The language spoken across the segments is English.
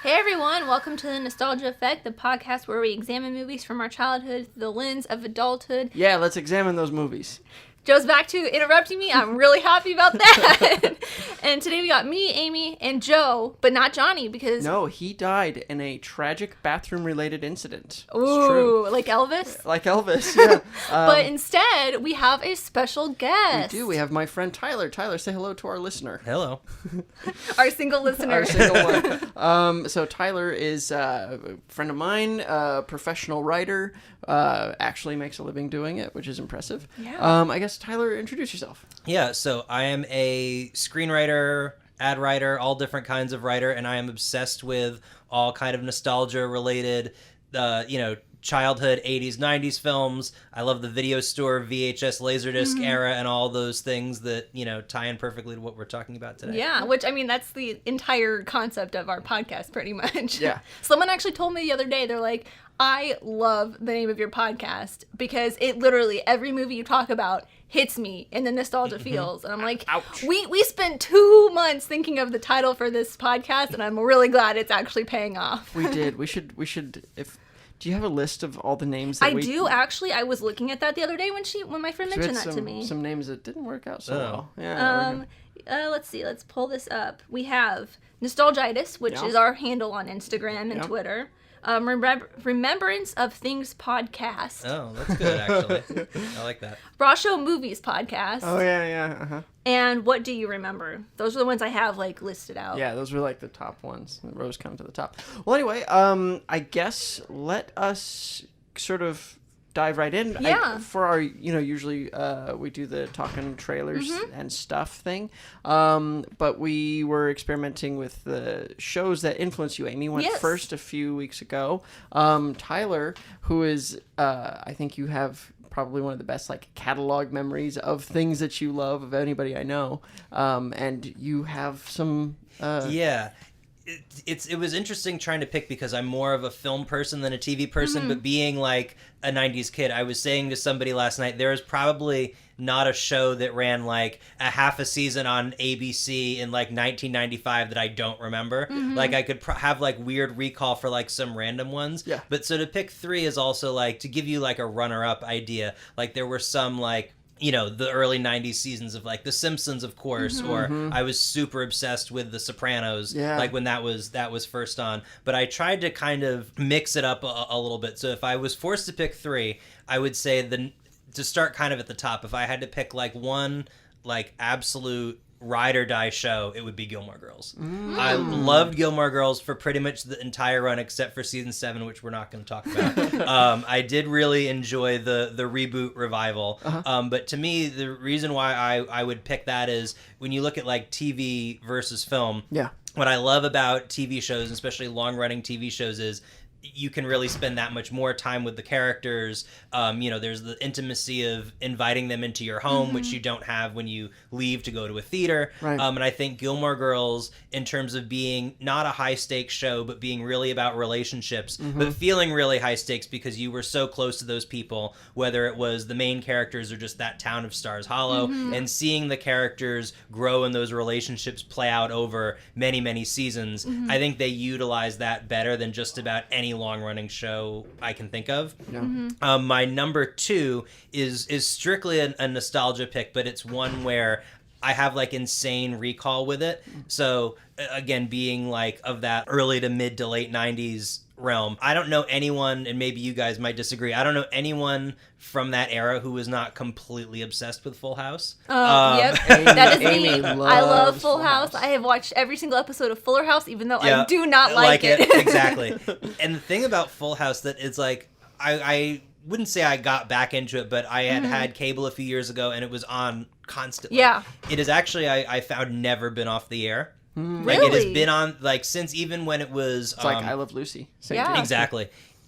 Hey everyone, welcome to the Nostalgia Effect, the podcast where we examine movies from our childhood through the lens of adulthood. Yeah, let's examine those movies. Joe's back to interrupting me. I'm really happy about that. And today we got me, Amy, and Joe, but not Johnny because... No, he died in a tragic bathroom-related incident. Ooh, it's true. Like Elvis? Like Elvis, yeah. But instead, we have a special guest. We do. We have my friend Tyler. Tyler, say hello to our listener. Hello. Our single listener. Our single one. So Tyler is a friend of mine, a professional writer, actually makes a living doing it, which is impressive. Yeah. I guess, Tyler, introduce yourself. Yeah, so I am a screenwriter, ad writer, all different kinds of writer, and I am obsessed with all kind of nostalgia-related, childhood 80s, 90s films. I love the video store, VHS, Laserdisc era, and all those things that, tie in perfectly to what we're talking about today. Yeah, which, that's the entire concept of our podcast, pretty much. Yeah. Someone actually told me the other day, they're like, I love the name of your podcast because it literally, every movie you talk about hits me in the nostalgia feels. And I'm like, ouch. We spent 2 months thinking of the title for this podcast, and I'm really glad it's actually paying off. We did. We should, do you have a list of all the names that I do, actually. I was looking at that the other day when my friend mentioned that to me. Some names that didn't work out so well. Yeah. Let's see. Let's pull this up. We have Nostalgitis, which is our handle on Instagram and Twitter. Remembrance of Things podcast. Oh, that's good, actually. I like that. Brasho Movies podcast. Oh, yeah. Uh-huh. And What Do You Remember? Those are the ones I have, listed out. Yeah, those were, the top ones. The rows come to the top. Well, anyway, I guess let us sort of dive right in. Yeah. For our, usually we do the talking trailers and stuff thing. But we were experimenting with the shows that influence you. Amy went first a few weeks ago. Tyler, who is, I think you have probably one of the best catalog memories of things that you love of anybody I know. And you have some... Yeah. It was interesting trying to pick because I'm more of a film person than a TV person, but being a 90s kid, I was saying to somebody last night, there is probably not a show that ran a half a season on ABC in 1995 that I don't remember. I could have weird recall for some random ones. Yeah. But so to pick three is also to give you a runner-up idea. There were some the early 90s seasons of The Simpsons, of course, or I was super obsessed with The Sopranos, when that was first on. But I tried to kind of mix it up a little bit. So if I was forced to pick three, I would say to start kind of at the top, if I had to pick one absolute ride or die show, it would be Gilmore Girls. I loved Gilmore Girls for pretty much the entire run except for season 7, which we're not going to talk about. I did really enjoy the reboot revival. But to me, the reason why I would pick that is when you look at TV versus film. Yeah. What I love about TV shows, especially long-running TV shows, is you can really spend that much more time with the characters. There's the intimacy of inviting them into your home, which you don't have when you leave to go to a theater. Right. And I think Gilmore Girls, in terms of being not a high-stakes show, but being really about relationships, but feeling really high stakes because you were so close to those people, whether it was the main characters or just that town of Stars Hollow, and seeing the characters grow and those relationships play out over many, many seasons. I think they utilize that better than just about any long-running show I can think of. Yeah. My number 2 is strictly a nostalgia pick, but it's one where I have insane recall with it. So again, being of that early to mid to late 90s realm, I don't know anyone, and maybe you guys might disagree, I don't know anyone from that era who was not completely obsessed with Full House. Yep, that is me. Amy I love Full House. House. I have watched every single episode of Fuller House, even though I do not like it. Exactly. And the thing about Full House that it's I wouldn't say I got back into it, but I had cable a few years ago and it was on constantly. Yeah. It is actually, I found, never been off the air. Really? It has been on, since even when it was... It's I Love Lucy. Same thing. Exactly.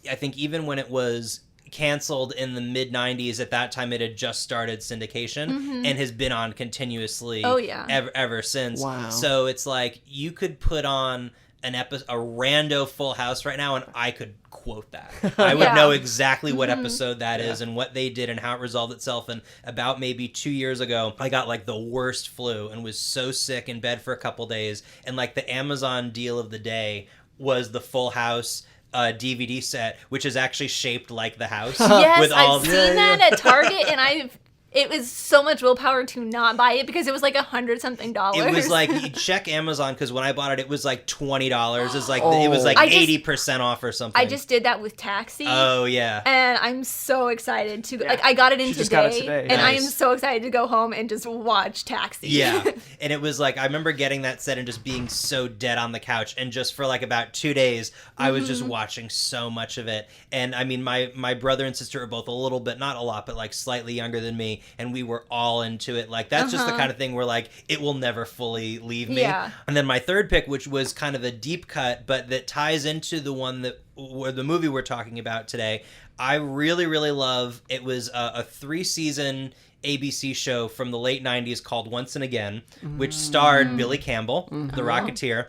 I think even when it was canceled in the mid-90s, at that time it had just started syndication and has been on continuously ever since. Wow. So it's you could put on a rando Full House right now and I could quote that. I would know exactly what episode that is and what they did and how it resolved itself. And about maybe 2 years ago, I got the worst flu and was so sick in bed for a couple days. And the Amazon deal of the day was the Full House DVD set, which is actually shaped like the house. Yes, with all I've seen that at Target, and it was so much willpower to not buy it because it was like $100-something. It was like, you check Amazon, because when I bought it, it was like $20. It's like it was like 80% off or something. I just did that with Taxi. Oh yeah. And I'm so excited to like I got it in today, and I am so excited to go home and just watch Taxi. Yeah, and it was like I remember getting that set and just being so dead on the couch, and just for like about 2 days, I was just watching so much of it. And I mean, my brother and sister are both a little bit, not a lot, but like slightly younger than me. And we were all into it. Like, that's just the kind of thing where, like, it will never fully leave me. Yeah. And then my third pick, which was kind of a deep cut, but that ties into the one where the movie we're talking about today, I really, really love. It was a 3-season ABC show from the late 90s called Once and Again, which starred Billy Campbell, the Rocketeer,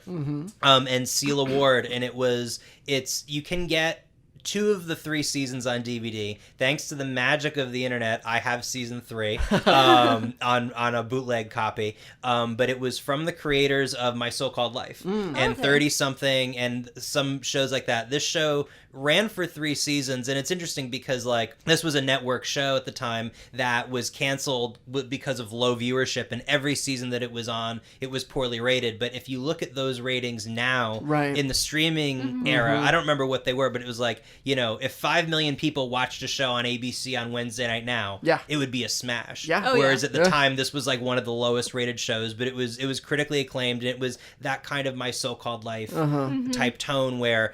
and Celia Ward. And you can get 2 of the 3 seasons on DVD. Thanks to the magic of the internet, I have season 3 on a bootleg copy. But it was from the creators of My So-Called Life and 30-something and some shows like that. This show ran for 3 seasons, and it's interesting because like this was a network show at the time that was canceled because of low viewership, and every season that it was on, it was poorly rated. But if you look at those ratings now in the streaming era, I don't remember what they were, but it was like, you know, if 5 million people watched a show on ABC on Wednesday night now, it would be a smash. Whereas at the time, this was like one of the lowest rated shows, but it was critically acclaimed, and it was that kind of My So-Called Life type tone where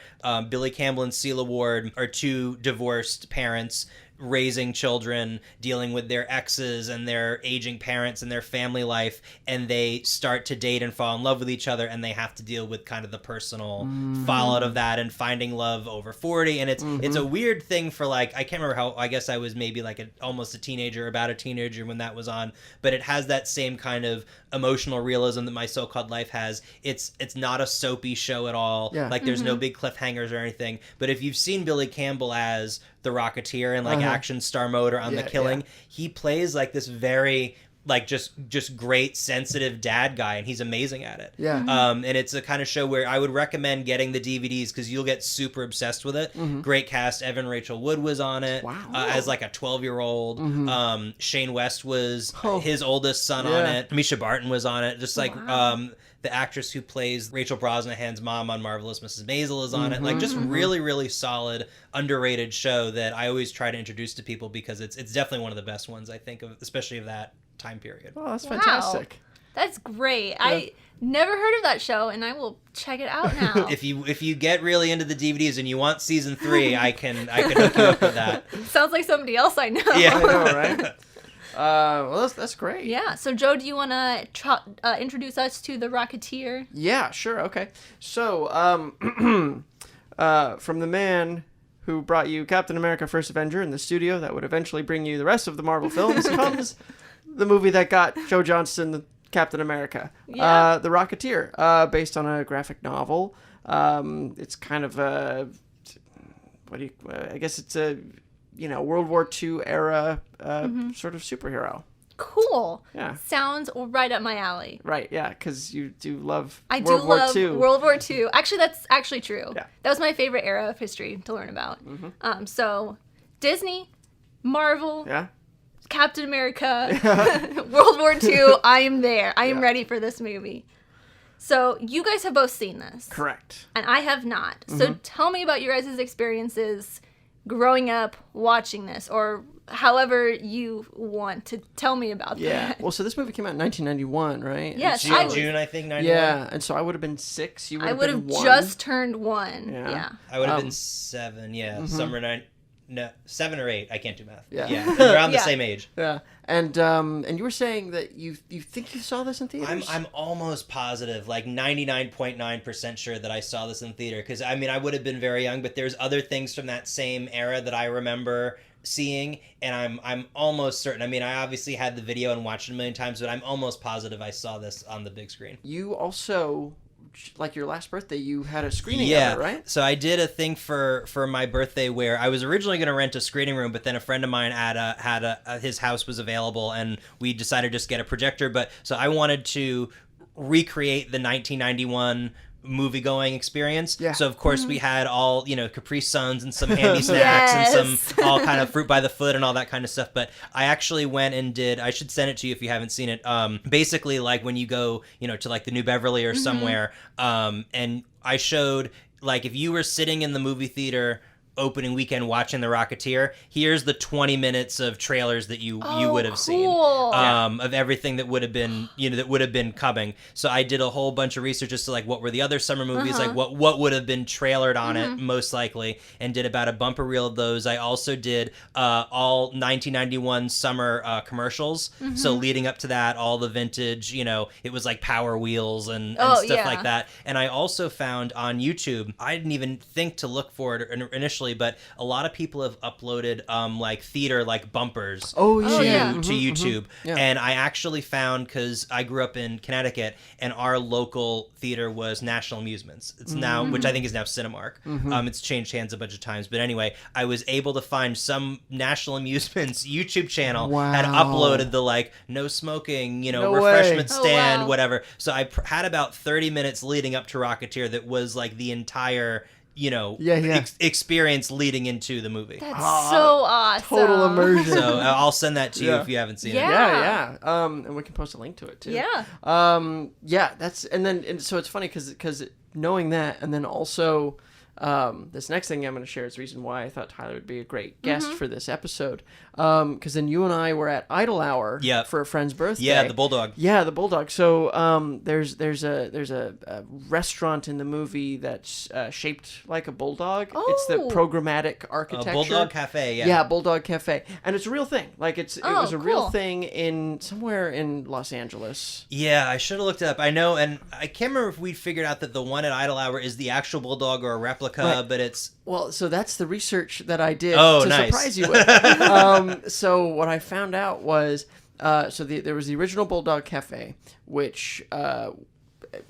Billy Campbell and Celia Ward are 2 divorced parents raising children, dealing with their exes and their aging parents and their family life, and they start to date and fall in love with each other, and they have to deal with kind of the personal fallout of that and finding love over 40. And it's a weird thing for like, I can't remember how, I guess I was maybe like almost a teenager, about a teenager when that was on, but it has that same kind of emotional realism that My So-Called Life has. It's not a soapy show at all. Like there's no big cliffhangers or anything. But if you've seen Billy Campbell as the Rocketeer and like action star mode or on The Killing, he plays like this very like just great sensitive dad guy, and he's amazing at it. And it's a kind of show where I would recommend getting the DVDs because you'll get super obsessed with it. Great cast. Evan Rachel Wood was on it as like a 12-year-old. Shane West was his oldest son on it. Misha Barton was on it. Just like the actress who plays Rachel Brosnahan's mom on Marvelous Mrs. Maisel is on it. Like just really, really solid, underrated show that I always try to introduce to people because it's definitely one of the best ones I think of, especially of that time period. Oh, that's fantastic. That's great. I never heard of that show, and I will check it out now. If you get really into the DVDs and you want season 3, I can hook you up with that. Sounds like somebody else I know. Yeah, I know, right? Well, that's great. Yeah. So, Joe, do you want to introduce us to the Rocketeer? Yeah, sure. Okay. So, from the man who brought you Captain America: First Avenger in the studio that would eventually bring you the rest of the Marvel films comes the movie that got Joe Johnston the Captain America, The Rocketeer, based on a graphic novel. It's kind of a I guess it's a World War II era sort of superhero. Cool. Yeah. Sounds right up my alley. Right, yeah, because you do love World War II. World War II. Actually, that's actually true. Yeah. That was my favorite era of history to learn about. So, Disney, Marvel, Captain America, World War II, I am there. I am ready for this movie. So, you guys have both seen this. Correct. And I have not. So, tell me about your guys' experiences growing up watching this, or however you want to tell me about that. Yeah. Well, so this movie came out in 1991, right? Yes. June, I think, 91. Yeah, and so I would have been 6. I would have just turned 1. Yeah. I would have been 7, summer 9. No, 7 or 8. I can't do math. Yeah. Around the same age. Yeah. And you were saying that you think you saw this in theaters? I'm almost positive, like 99.9% sure that I saw this in theater, because I mean I would have been very young, but there's other things from that same era that I remember seeing, and I'm almost certain. I mean, I obviously had the video and watched it a million times, but I'm almost positive I saw this on the big screen. You also, like your last birthday, you had a screening of it, right? So I did a thing for my birthday where I was originally going to rent a screening room, but then a friend of mine had his house was available, and we decided to just get a projector. But so I wanted to recreate the 1991 movie going experience. Yeah. So of course we had all, Capri Suns and some handy snacks and some all kind of fruit by the foot and all that kind of stuff. But I actually went and I should send it to you if you haven't seen it. Basically like when you go, to like the New Beverly or somewhere, and I showed like if you were sitting in the movie theater opening weekend watching The Rocketeer, here's the 20 minutes of trailers that you would have seen of everything that would have been that would have been coming. So I did a whole bunch of research as to like what were the other summer movies, like what would have been trailered on it most likely, and did about a bumper reel of those. I also did all 1991 summer commercials, so leading up to that, all the vintage, it was like Power Wheels and stuff like that. And I also found on YouTube, I didn't even think to look for it initially, but a lot of people have uploaded like theater like bumpers to YouTube. Yeah. And I actually found, because I grew up in Connecticut and our local theater was National Amusements. It's now, which I think is now Cinemark. It's changed hands a bunch of times, but anyway, I was able to find some National Amusements YouTube channel had uploaded the like no smoking, refreshment stand, whatever. So I had about 30 minutes leading up to Rocketeer that was like the entire experience leading into the movie. That's so awesome. Total immersion. So I'll send that to you if you haven't seen it. Yeah. And we can post a link to it too. Yeah. That's so it's funny because knowing that, and then also this next thing I'm going to share is the reason why I thought Tyler would be a great guest for this episode. Because then you and I were at Idle Hour for a friend's birthday. Yeah, the Bulldog. Yeah, the Bulldog. So there's a restaurant in the movie that's shaped like a bulldog. Oh. It's the programmatic architecture. Bulldog Cafe. Yeah, Bulldog Cafe, and it's a real thing. Like it was a real thing in somewhere in Los Angeles. Yeah, I should have looked it up. I know, and I can't remember if we figured out that the one at Idle Hour is the actual Bulldog or a replica, but it's... Well, so that's the research that I did to surprise you with. So what I found out was, there was the original Bulldog Cafe, which,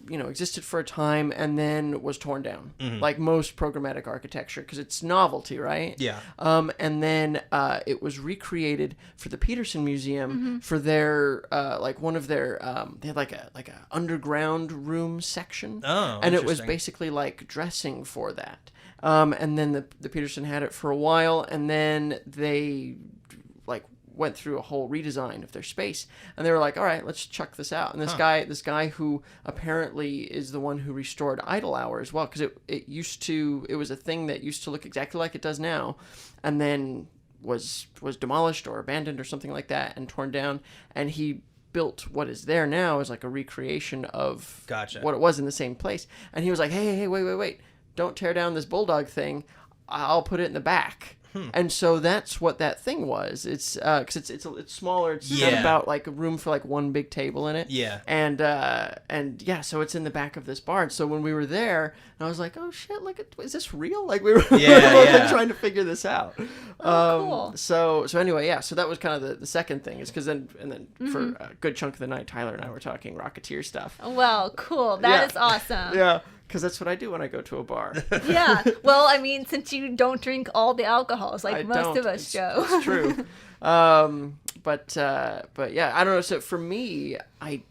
existed for a time and then was torn down, like most programmatic architecture, because it's novelty, right? Yeah. And then it was recreated for the Peterson Museum for their one of their they had like a underground room section. Oh, and it was basically like dressing for that. And then the Peterson had it for a while, and then they went through a whole redesign of their space, and they were like, all right, let's chuck this out. And this guy who apparently is the one who restored Idle Hour as well, because it was a thing that used to look exactly like it does now, and then was demolished or abandoned or something like that and torn down, and he built what is there now as like a recreation of what it was in the same place. And he was like, hey, wait, don't tear down this Bulldog thing, I'll put it in the back. And so that's what that thing was. It's because it's smaller. It's got about like a room for like one big table in it. Yeah. And so it's in the back of this barn. So when we were there, I was like, oh shit, is this real? Like we were trying to figure this out. Cool. So anyway, so that was kind of the second thing, is because then for a good chunk of the night, Tyler and I were talking Rocketeer stuff. Well, cool. That is awesome. Yeah. Because that's what I do when I go to a bar. Yeah. Well, I mean, since you don't drink all the alcohols like most of us, Joe. It's true. But yeah, I don't know. So for me, I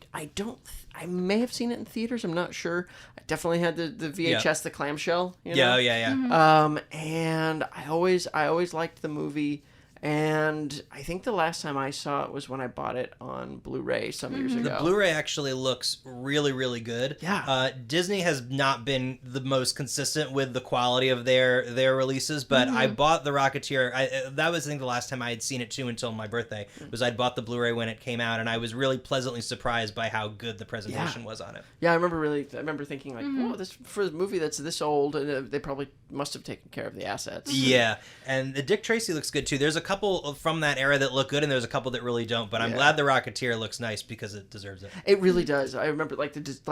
may have seen it in theaters. I'm not sure. I definitely had the VHS, the clamshell. Yeah. And I always liked the movie. And I think the last time I saw it was when I bought it on Blu-ray some years ago. The Blu-ray actually looks really, really good. Yeah. Disney has not been the most consistent with the quality of their releases, but I bought The Rocketeer. That was, I think, the last time I had seen it, too, until my birthday, was I'd bought the Blu-ray when it came out, and I was really pleasantly surprised by how good the presentation was on it. Yeah, I remember thinking, like, whoa, this for a movie that's this old, they probably must have taken care of the assets. Yeah, and the Dick Tracy looks good, too. There's a couple from that era that look good, and there's a couple that really don't. But I'm glad The Rocketeer looks nice because it deserves it. It really does. I remember,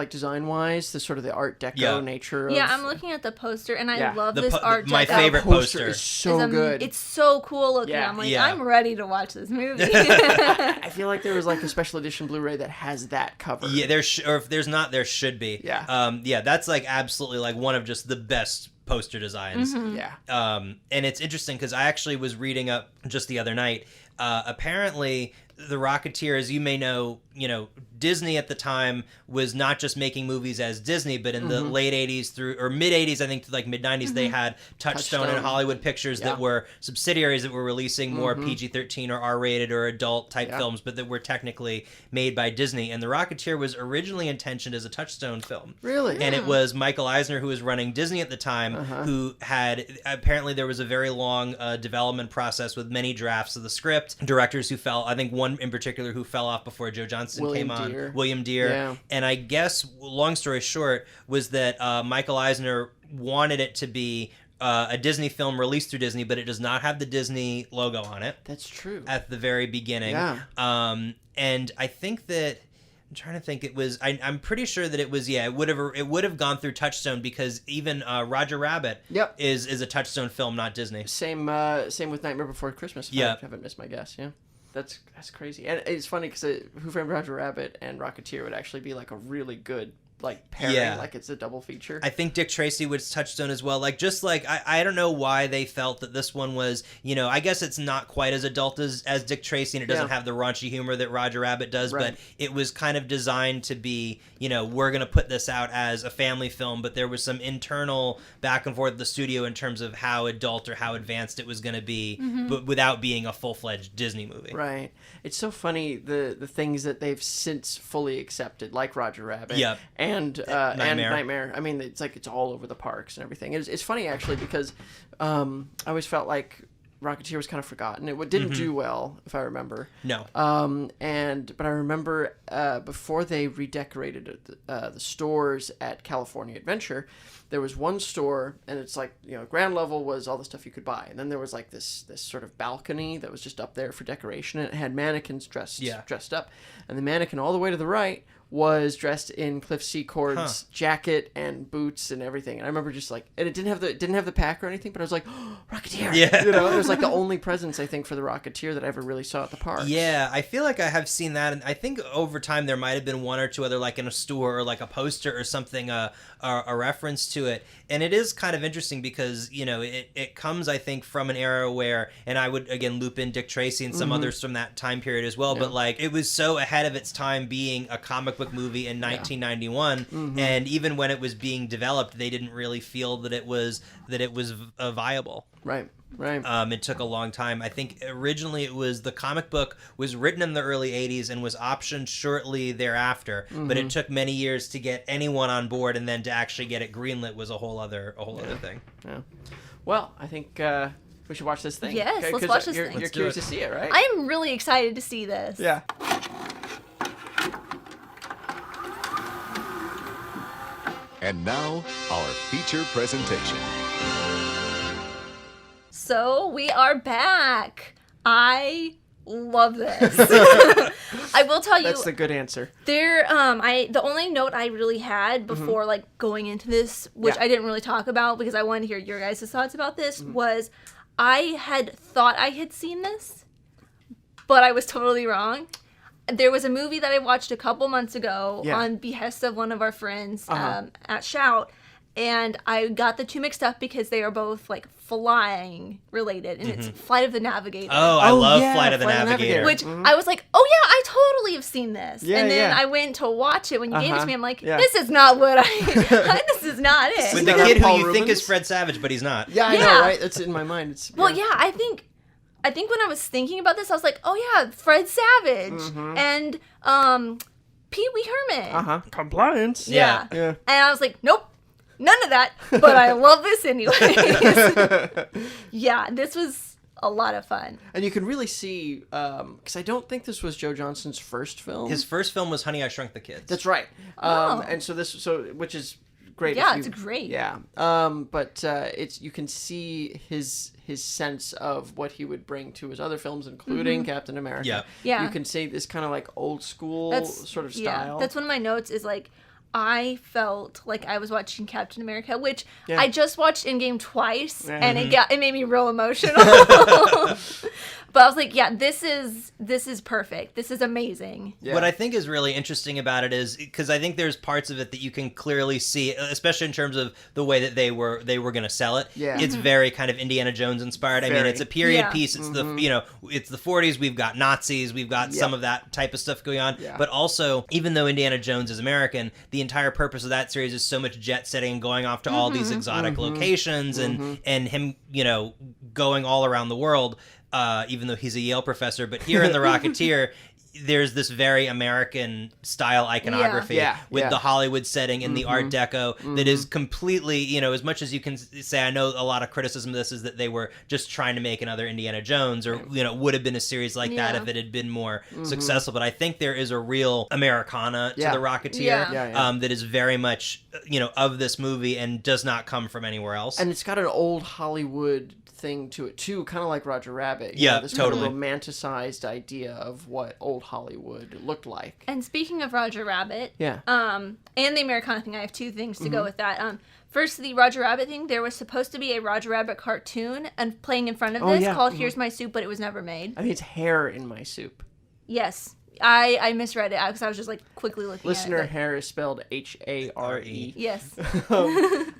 design wise, the sort of the Art Deco nature. Yeah, I'm looking at the poster, and I love this Art Deco. My favorite poster is so good. It's so cool looking. Yeah. I'm like, I'm ready to watch this movie. I feel like there was like a special edition Blu-ray that has that cover. Yeah, or if there's not, there should be. Yeah. That's like absolutely like one of just the best poster designs. Yeah. And it's interesting because I actually was reading up just the other night. Apparently, the Rocketeer, as you may know, Disney at the time was not just making movies as Disney, but in the late 80s or mid 80s, I think to like mid 90s, they had Touchstone and Hollywood Pictures that were subsidiaries that were releasing more PG-13 or R-rated or adult type films, but that were technically made by Disney. And the Rocketeer was originally intentioned as a Touchstone film. Really? And it was Michael Eisner, who was running Disney at the time, who had, apparently there was a very long development process with many drafts of the script, directors who fell, I think one in particular who fell off before Joe Johnston came on. William Deere. Yeah. And I guess, long story short, was that Michael Eisner wanted it to be a Disney film released through Disney, but it does not have the Disney logo on it. That's true. At the very beginning. Yeah. And I think that, I'm trying to think, it was, I'm pretty sure that it was, it would have gone through Touchstone, because even Roger Rabbit is a Touchstone film, not Disney. Same with Nightmare Before Christmas, if I haven't missed my guess, That's crazy. And it's funny because Who Framed Roger Rabbit and Rocketeer would actually be like a really good pairing, like it's a double feature. I think Dick Tracy was Touchstone as well. I don't know why they felt that this one was, I guess it's not quite as adult as Dick Tracy, and it doesn't have the raunchy humor that Roger Rabbit does, but it was kind of designed to be, we're going to put this out as a family film, but there was some internal back and forth with the studio in terms of how adult or how advanced it was going to be, but without being a full-fledged Disney movie. Right. It's so funny, the things that they've since fully accepted, like Roger Rabbit. Yep. And Nightmare. I mean, it's like it's all over the parks and everything. It's funny actually, because I always felt like Rocketeer was kind of forgotten. It didn't do well, if I remember. No. But I remember before they redecorated the stores at California Adventure, there was one store, and it's like, ground level was all the stuff you could buy, and then there was like this sort of balcony that was just up there for decoration, and it had mannequins dressed up, and the mannequin all the way to the right was dressed in Cliff Secord's jacket and boots and everything. And I remember just and it didn't have the pack or anything, but I was like, oh, Rocketeer! Yeah. It was like the only presence, I think, for the Rocketeer that I ever really saw at the park. Yeah, I feel like I have seen that, and I think over time there might have been one or two other, like in a store or like a poster or something, a reference to it. And it is kind of interesting because, it comes, I think, from an era where, and I would, again, loop in Dick Tracy and some others from that time period as well, but it was so ahead of its time being a comic book movie in 1991, and even when it was being developed, they didn't really feel that it was viable. Right. It took a long time. I think originally the comic book was written in the early 80s and was optioned shortly thereafter, but it took many years to get anyone on board, and then to actually get it greenlit was a whole other thing. Yeah. Well, I think we should watch this thing. Yes, let's watch this thing. You're curious to see it, right? I am really excited to see this. Yeah. And now, our feature presentation. So we are back. I love this. I will tell you. That's the good answer. The only note I really had before going into this, which I didn't really talk about because I wanted to hear your guys' thoughts about this, was I had thought I had seen this, but I was totally wrong. There was a movie that I watched a couple months ago on behest of one of our friends at Shout, and I got the two mixed up because they are both flying related, and it's Flight of the Navigator. Oh, I love Flight of the Navigator. Which I was like, oh yeah, I totally have seen this. Yeah, and then I went to watch it when you gave it to me. I'm like, this is not what this is not it. With the kid who you think is Fred Savage, but he's not. Yeah, I know, right? That's in my mind. I think when I was thinking about this, I was like, oh yeah, Fred Savage and Pee Wee Herman. Compliance. Yeah. And I was like, nope, none of that, but I love this anyways. Yeah, this was a lot of fun. And you can really see, because I don't think this was Joe Johnston's first film. His first film was Honey, I Shrunk the Kids. That's right. And so which is great. Yeah, it's great. Yeah. But you can see his sense of what he would bring to his other films, including Captain America. Yeah. You can see this kind of old school sort of style. Yeah, that's one of my notes is I felt like I was watching Captain America, which I just watched Endgame twice, and it made me real emotional. But I was like, yeah, this is perfect. This is amazing. Yeah. What I think is really interesting about it is because I think there's parts of it that you can clearly see, especially in terms of the way that they were going to sell it. Yeah. It's very kind of Indiana Jones inspired. I mean, it's a period piece. It's it's the 40s. We've got Nazis. We've got some of that type of stuff going on. Yeah. But also, even though Indiana Jones is American, the entire purpose of that series is so much jet setting and going off to all these exotic locations and him, going all around the world. Even though he's a Yale professor, but here in The Rocketeer, there's this very American style iconography with the Hollywood setting and the Art Deco that is completely, as much as you can say, I know a lot of criticism of this is that they were just trying to make another Indiana Jones or, would have been a series like that if it had been more successful. But I think there is a real Americana to The Rocketeer that is very much, of this movie and does not come from anywhere else. And it's got an old Hollywood thing to it too, kind of like Roger Rabbit. This totally kind of romanticized idea of what old Hollywood looked like. And speaking of Roger Rabbit, and the Americana thing, I have two things to go with that. First, the Roger Rabbit thing. There was supposed to be a Roger Rabbit cartoon and playing in front of this called "Here's My Soup," but it was never made. I think it's Hair in My Soup. Yes. I misread it because I was just like quickly looking Listener, at it. hair is spelled H-A-R-E. Yes.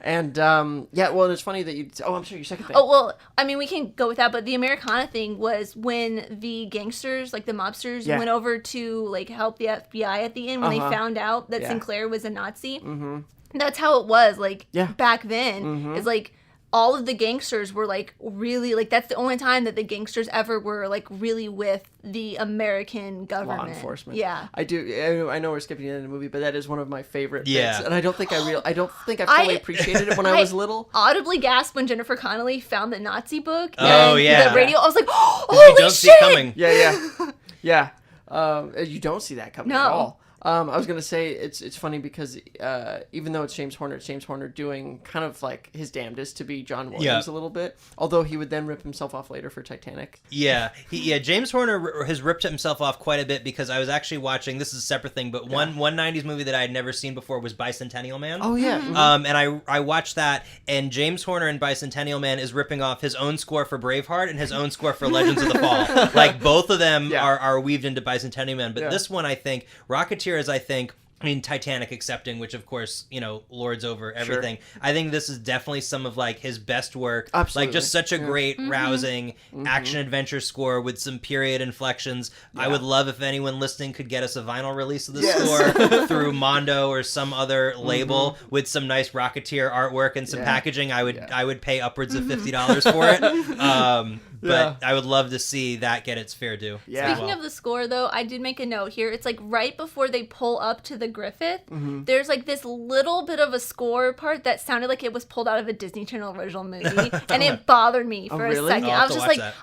And well, it's funny that you. Oh, I'm sorry. Your second thing. Oh well, I mean we can go with that, but the Americana thing was when the gangsters, like the mobsters, went over to like help the FBI at the end when they found out that Sinclair was a Nazi. Mm-hmm. That's how it was. Like back then, is like. All of the gangsters were, like, really, like, that's the only time that the gangsters ever were, like, really with the American government. Law enforcement. Yeah. I know we're skipping into the movie, but that is one of my favorite bits. And I don't think I fully appreciated it when I was little. Audibly gasped when Jennifer Connelly found the Nazi book. Oh, and the radio. I was like, holy don't shit! See it coming. Yeah. You don't see that coming at all. I was gonna say it's funny because even though it's James Horner doing kind of like his damnedest to be John Williams a little bit, although he would then rip himself off later for Titanic. James Horner has ripped himself off quite a bit because I was actually watching. This is a separate thing, but one 90s movie that I had never seen before was Bicentennial Man. Oh yeah, and I watched that, and James Horner in Bicentennial Man is ripping off his own score for Braveheart and his own score for Legends of the Fall. Like both of them are weaved into Bicentennial Man, but this one I think Rocketeer is, I mean, Titanic accepting, which of course, lords over everything. Sure. I think this is definitely some of like his best work. Absolutely. Like just such a great, rousing action adventure score with some period inflections. Yeah. I would love if anyone listening could get us a vinyl release of the score through Mondo or some other label with some nice Rocketeer artwork and some packaging. I would pay upwards of $50 for it. But I would love to see that get its fair due. Yeah. Speaking of the score, though, I did make a note here. It's like right before they pull up to the Griffith, there's like this little bit of a score part that sounded like it was pulled out of a Disney Channel original movie, and it bothered me for a second. I was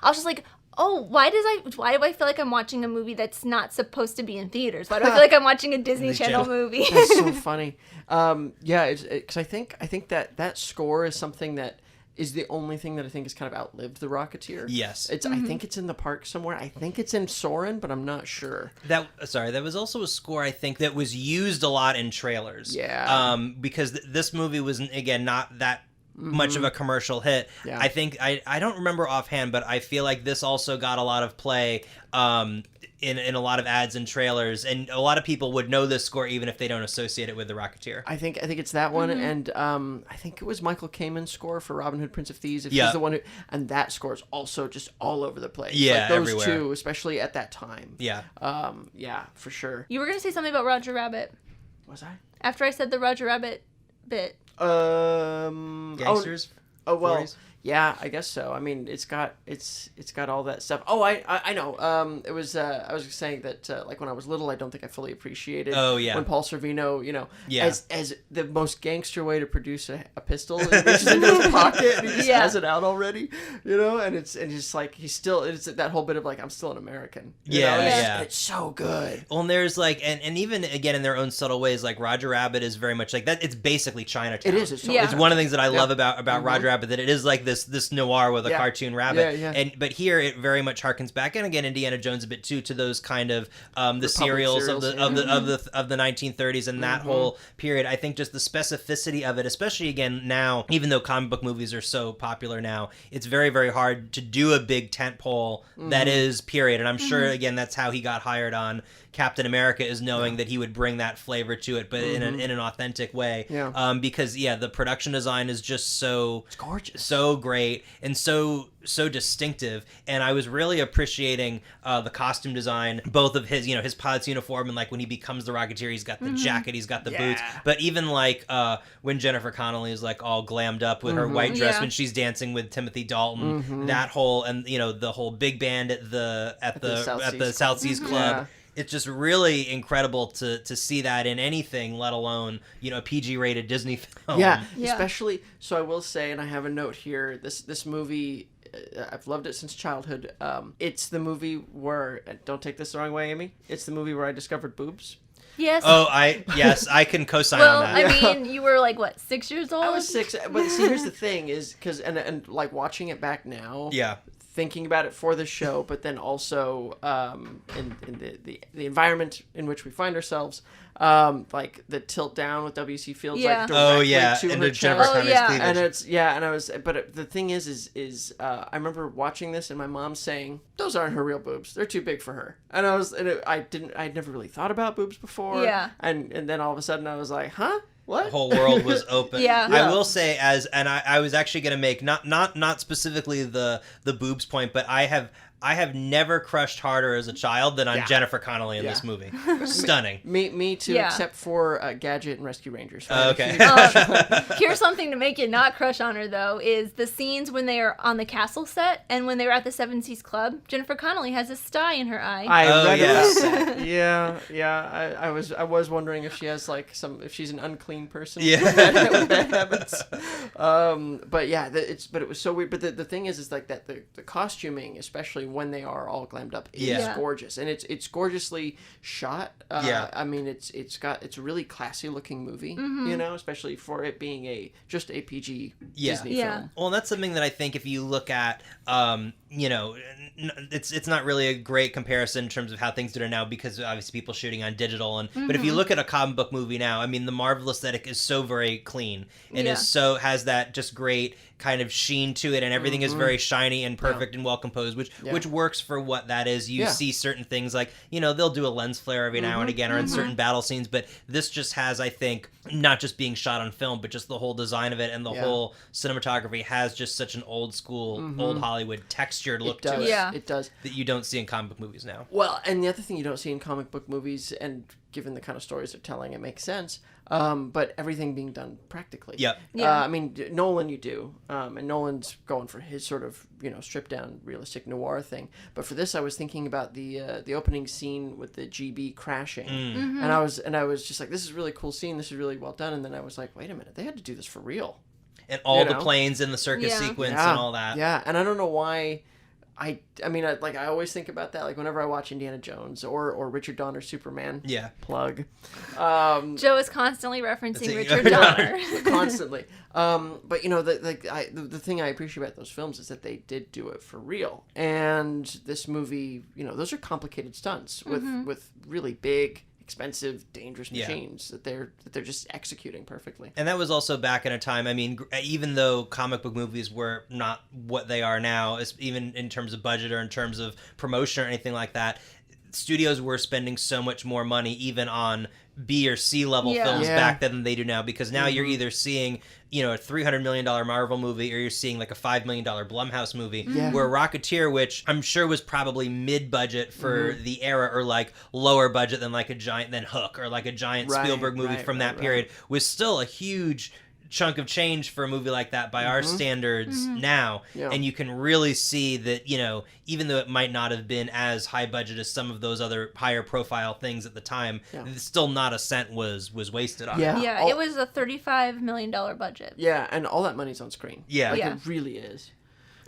just like, oh, why do I feel like I'm watching a movie that's not supposed to be in theaters? Why do I feel like I'm watching a Disney Channel movie? That's so funny. Because I think that score is something that is the only thing that I think has kind of outlived The Rocketeer. Yes. I think it's in the park somewhere. I think it's in Soarin', but I'm not sure. That was also a score, I think, that was used a lot in trailers. Yeah. Because this movie was, again, not that much of a commercial hit. Yeah. I think, I don't remember offhand, but I feel like this also got a lot of play in a lot of ads and trailers, and a lot of people would know this score even if they don't associate it with The Rocketeer. I think it's that one, and I think it was Michael Kamen's score for Robin Hood, Prince of Thieves. If he's the one and that score is also just all over the place. Yeah, like those everywhere. two, especially at that time. Yeah. For sure. You were gonna say something about Roger Rabbit. Was I? After I said the Roger Rabbit bit. Gangsters. Oh well. 40s? Yeah, I guess so. I mean, it's got all that stuff. Oh, I know. It was I was saying that like when I was little, I don't think I fully appreciated. Oh yeah. When Paul Sorvino, as the most gangster way to produce a pistol, he reaches into his pocket and he just has it out already, and it's like it's that whole bit of like I'm still an American. It's so good. Well, and there's like and even again in their own subtle ways, like Roger Rabbit is very much like that. It's basically Chinatown. It is. It's one of the things that I love about Roger Rabbit, that it is like this this noir with a cartoon rabbit. Yeah. But here it very much harkens back, and again Indiana Jones a bit too, to those kind of the serials of the 1930s and that whole period. I think just the specificity of it, especially again now, even though comic book movies are so popular now, it's very, very hard to do a big tentpole that is period. And I'm sure again that's how he got hired on Captain America, is knowing that he would bring that flavor to it, but in an authentic way. Because the production design is just it's gorgeous, so great, and so distinctive. And I was really appreciating the costume design, both of his his pilot's uniform, and like when he becomes the Rocketeer, he's got the jacket, he's got the boots, but even like when Jennifer Connelly is like all glammed up with her white dress when she's dancing with Timothy Dalton, that whole, and the whole big band at the South Seas Club. It's just really incredible to see that in anything, let alone, a PG-rated Disney film. Yeah, especially, so I will say, and I have a note here, this movie, I've loved it since childhood. It's the movie where, don't take this the wrong way, Amy, it's the movie where I discovered boobs. Yes. Oh, I can co-sign on that. I mean, you were like, what, 6 years old? I was 6, but see, here's the thing, is, because, and like watching it back now. Yeah. Thinking about it for the show, but then also in the environment in which we find ourselves, like the tilt down with W.C. Fields, like directly to and her Jennifer chest. Connelly's cleavage. And it's and I was, but the thing is I remember watching this and my mom saying, "Those aren't her real boobs; they're too big for her." And I'd never really thought about boobs before. Yeah. And then all of a sudden I was like, huh? What? The whole world was open. Yeah. I will say, I was actually going to make not specifically the boobs point, but I have never crushed harder as a child than on Jennifer Connelly in this movie. Stunning. Me too, except for Gadget and Rescue Rangers. Okay. Here's something to make you not crush on her, though, is the scenes when they are on the castle set and when they were at the Seven Seas Club. Jennifer Connelly has a sty in her eye. I read about that. Yeah. I was wondering if she has like if she's an unclean person. Yeah. With bad habits. But yeah, it was so weird. But the thing is like that the costuming, especially when they are all glammed up, is gorgeous, and it's gorgeously shot. I mean, it's a really classy looking movie, especially for it being just a PG Disney film. Well, and that's something that I think if you look at, it's not really a great comparison in terms of how things are now, because obviously people shooting on digital, but if you look at a comic book movie now, I mean, the Marvel aesthetic is so very clean and has that just great kind of sheen to it, and everything is very shiny and perfect and well composed, which works for what that is. You see certain things like, they'll do a lens flare every now and again, or in certain battle scenes, but this just has, I think, not just being shot on film, but just the whole design of it and the whole cinematography has just such an old school, old Hollywood textured look to it. It does. That you don't see in comic book movies now. Well, and the other thing you don't see in comic book movies, and given the kind of stories they're telling, it makes sense. But everything being done practically. Yep. I mean, Nolan you do. And Nolan's going for his sort of, stripped down realistic noir thing. But for this, I was thinking about the opening scene with the GB crashing. And I was just like, this is a really cool scene. This is really well done. And then I was like, wait a minute, they had to do this for real. And all the planes in the circus sequence and all that. Yeah, and I don't know why. I mean, I always think about that, like, whenever I watch Indiana Jones or Richard Donner's Superman. Yeah. Plug. Joe is constantly referencing Richard Donner. Constantly. But, the thing I appreciate about those films is that they did do it for real. And this movie, those are complicated stunts with really big, expensive, dangerous machines that they're just executing perfectly. And that was also back in a time, I mean, even though comic book movies were not what they are now, even in terms of budget or in terms of promotion or anything like that, studios were spending so much more money even on B or C level films back then than they do now, because now you're either seeing a $300 million Marvel movie, or you're seeing like a $5 million Blumhouse movie. Where Rocketeer, which I'm sure was probably mid-budget for the era, or like lower budget than like than Hook or like a giant Spielberg movie from that period, was still a huge chunk of change for a movie like that by our standards now. And you can really see that, even though it might not have been as high budget as some of those other higher profile things at the time, still not a cent was wasted on it. It was a $35 million budget. Yeah, and all that money's on screen. It really is.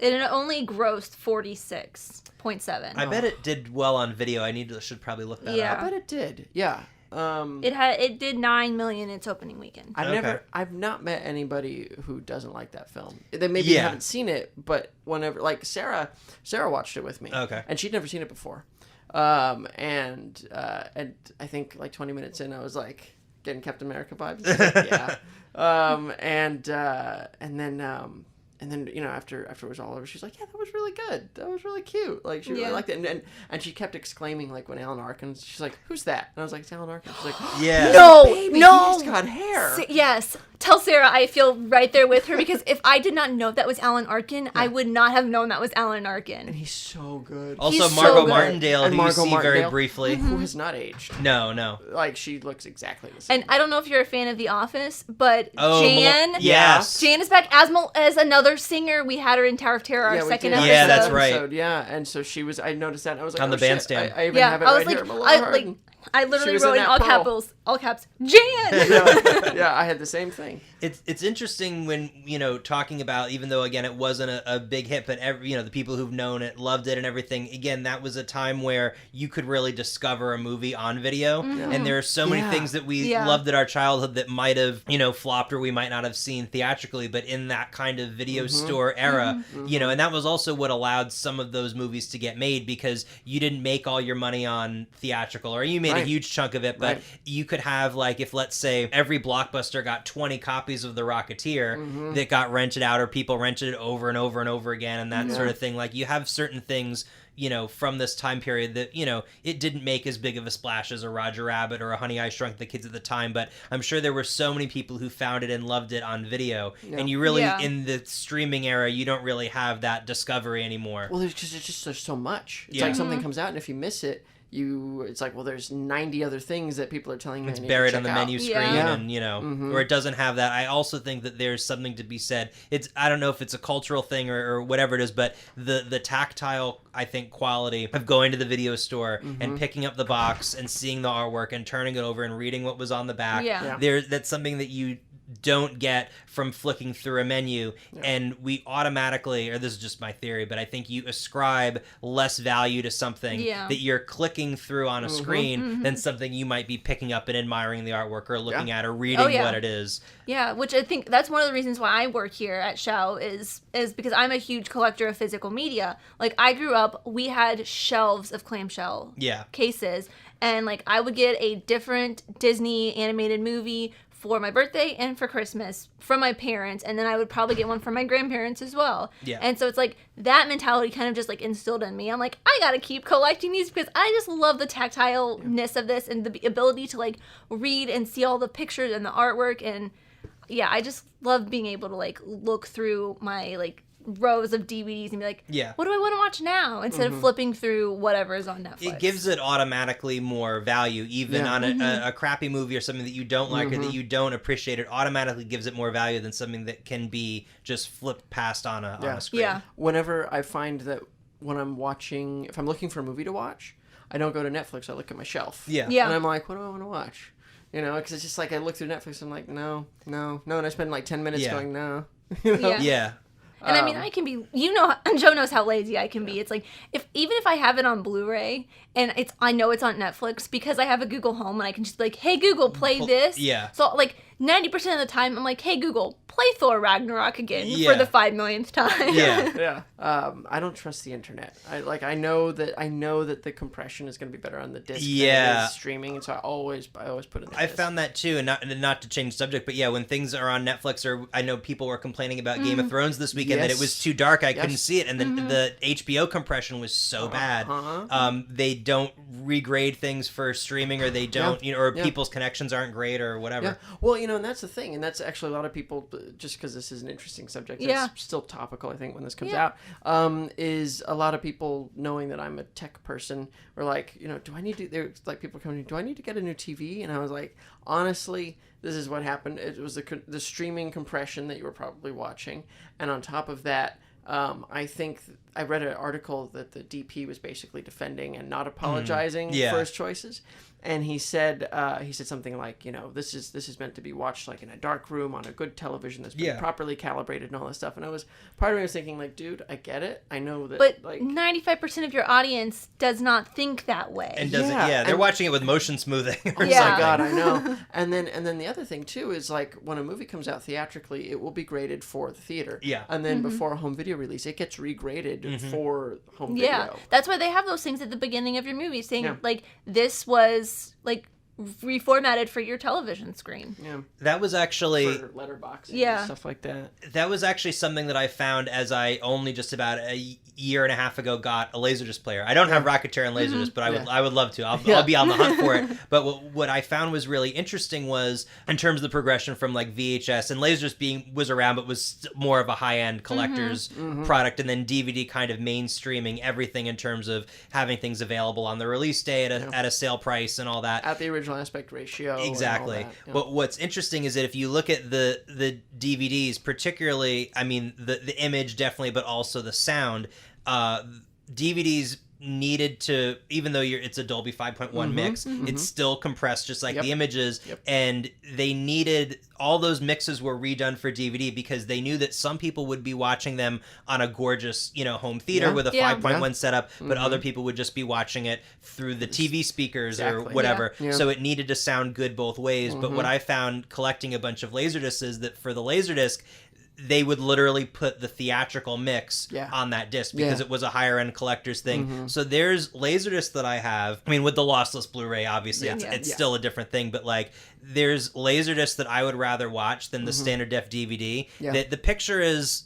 And it only grossed 46.7. I bet it did well on video. Should probably look that up. I bet it did. Yeah. It did 9 million its opening weekend. I've not met anybody who doesn't like that film. They maybe haven't seen it, but whenever, like Sarah watched it with me. Okay. And she'd never seen it before. And I think like 20 minutes in, I was like getting Captain America vibes. Like, yeah. And then after it was all over, she's like, yeah, that was really good. That was really cute. Like she really liked it. And she kept exclaiming like when Alan Arkin, she's like, who's that? And I was like, it's Alan Arkin. She's like, yeah, no, baby, no, he's got hair. Yes. Tell Sarah I feel right there with her, because if I did not know that was Alan Arkin, I would not have known that was Alan Arkin. And he's so good. Also, He's Margot so good. Martindale, And who Margot you see Martindale, very briefly. who has not aged. No. Like, she looks exactly the same. And I don't know if you're a fan of The Office, but Jan is back as another singer. We had her in Tower of Terror, our second episode. Yeah, that's right. Yeah, and so she was. I noticed that. And I was like, on the bandstand. I even have it right here. I literally wrote in all caps, Jan. Yeah, I had the same thing. It's interesting when talking about, even though again it wasn't a big hit, but the people who've known it loved it and everything. Again, that was a time where you could really discover a movie on video, and there are so many things that we loved at our childhood that might have flopped or we might not have seen theatrically, but in that kind of video store era, and that was also what allowed some of those movies to get made, because you didn't make all your money on theatrical, or you made a huge chunk of it, but you could have, like, if let's say every Blockbuster got 20 copies of The Rocketeer that got rented out, or people rented it over and over and over again, and that sort of thing. Like, you have certain things from this time period that, it didn't make as big of a splash as a Roger Rabbit or a Honey, I Shrunk the Kids at the time, but I'm sure there were so many people who found it and loved it on video, and you really, in the streaming era, you don't really have that discovery anymore. Well, there's so much. It's like something comes out, and if you miss it, it's like, well, there's 90 other things that people are telling you. It's buried on the menu screen, and or it doesn't have that. I also think that there's something to be said. I don't know if it's a cultural thing or whatever it is, but the tactile, I think, quality of going to the video store and picking up the box and seeing the artwork and turning it over and reading what was on the back. That's something that you don't get from flicking through a menu, and we automatically, or this is just my theory, but I think you ascribe less value to something that you're clicking through on a screen than something you might be picking up and admiring the artwork or looking at or reading what it is. Yeah, which I think that's one of the reasons why I work here at Shell is because I'm a huge collector of physical media. Like, I grew up, we had shelves of clamshell cases, and like I would get a different Disney animated movie for my birthday and for Christmas from my parents, and then I would probably get one from my grandparents as well. Yeah. And so it's like that mentality kind of just like instilled in me. I'm like, I gotta keep collecting these because I just love the tactileness of this and the ability to like read and see all the pictures and the artwork, and I just love being able to like look through my like rows of DVDs and be like, what do I want to watch now, instead of flipping through whatever is on Netflix. It gives it automatically more value, even on a crappy movie or something that you don't like or that you don't appreciate. It automatically gives it more value than something that can be just flipped past on a screen. Whenever I find that when I'm watching, if I'm looking for a movie to watch, I don't go to Netflix, I look at my shelf. And I'm like, what do I want to watch? Because it's just like I look through Netflix, I'm like, no, and I spend like 10 minutes going, no. And I mean, I can be, Joe knows how lazy I can be. It's like, even if I have it on Blu-ray and I know it's on Netflix, because I have a Google Home and I can just be like, hey Google, play this. So like 90% of the time I'm like, hey Google, play Thor Ragnarok again for the 5 millionth time. I don't trust the internet. I know that the compression is going to be better on the disc than it is streaming, and so I always put it in the disc. Found that too, and not to change subject, but when things are on Netflix, or I know people were complaining about Game of Thrones this weekend that it was too dark, I couldn't see it, and then the HBO compression was so bad. They don't regrade things for streaming, or they don't, or people's connections aren't great or whatever. Well, and that's the thing, and that's actually a lot of people, just because this is an interesting subject, it's still topical, I think, when this comes out, is a lot of people knowing that I'm a tech person, or like, do I need to, there's like people coming, do I need to get a new TV? And I was like, honestly, this is what happened. It was the streaming compression that you were probably watching, and on top of that, I think I read an article that the DP was basically defending and not apologizing for his choices. And he said something like, this is meant to be watched like in a dark room on a good television that's been properly calibrated and all this stuff. And part of me was thinking like, dude, I get it. I know that. But like 95% of your audience does not think that way. And doesn't. Yeah, they're watching it with motion smoothing. Oh my God, I know. And then the other thing too is like when a movie comes out theatrically, it will be graded for the theater. Yeah. And then before a home video release, it gets regraded for home video. Yeah, that's why they have those things at the beginning of your movie saying like this was like reformatted for your television screen. Yeah. That was actually for letterboxing and stuff like that. That was actually something that I found as I only just about a year and a half ago got a Laserdisc player. I don't have Rocketeer and Laserdisc, but I would love to. I'll be on the hunt for it. But what I found was really interesting was in terms of the progression from like VHS and Laserdisc was around, but was more of a high-end collector's product, and then DVD kind of mainstreaming everything in terms of having things available on the release day at a sale price and all that. At the original aspect ratio. Exactly. But what's interesting is that if you look at the DVDs, particularly, I mean, the image definitely, but also the sound, DVDs needed to, even though it's a Dolby 5.1 mix, it's still compressed just like the images, and they needed, all those mixes were redone for DVD because they knew that some people would be watching them on a gorgeous, home theater with a 5.1 setup, but other people would just be watching it through the TV speakers or whatever. So it needed to sound good both ways. But what I found collecting a bunch of Laserdiscs is that for the Laserdisc, they would literally put the theatrical mix on that disc because it was a higher end collector's thing. So there's Laserdisc that I have. I mean, with the lossless Blu-ray, obviously, it's still a different thing. But like, there's Laserdisc that I would rather watch than the standard def DVD. The picture is,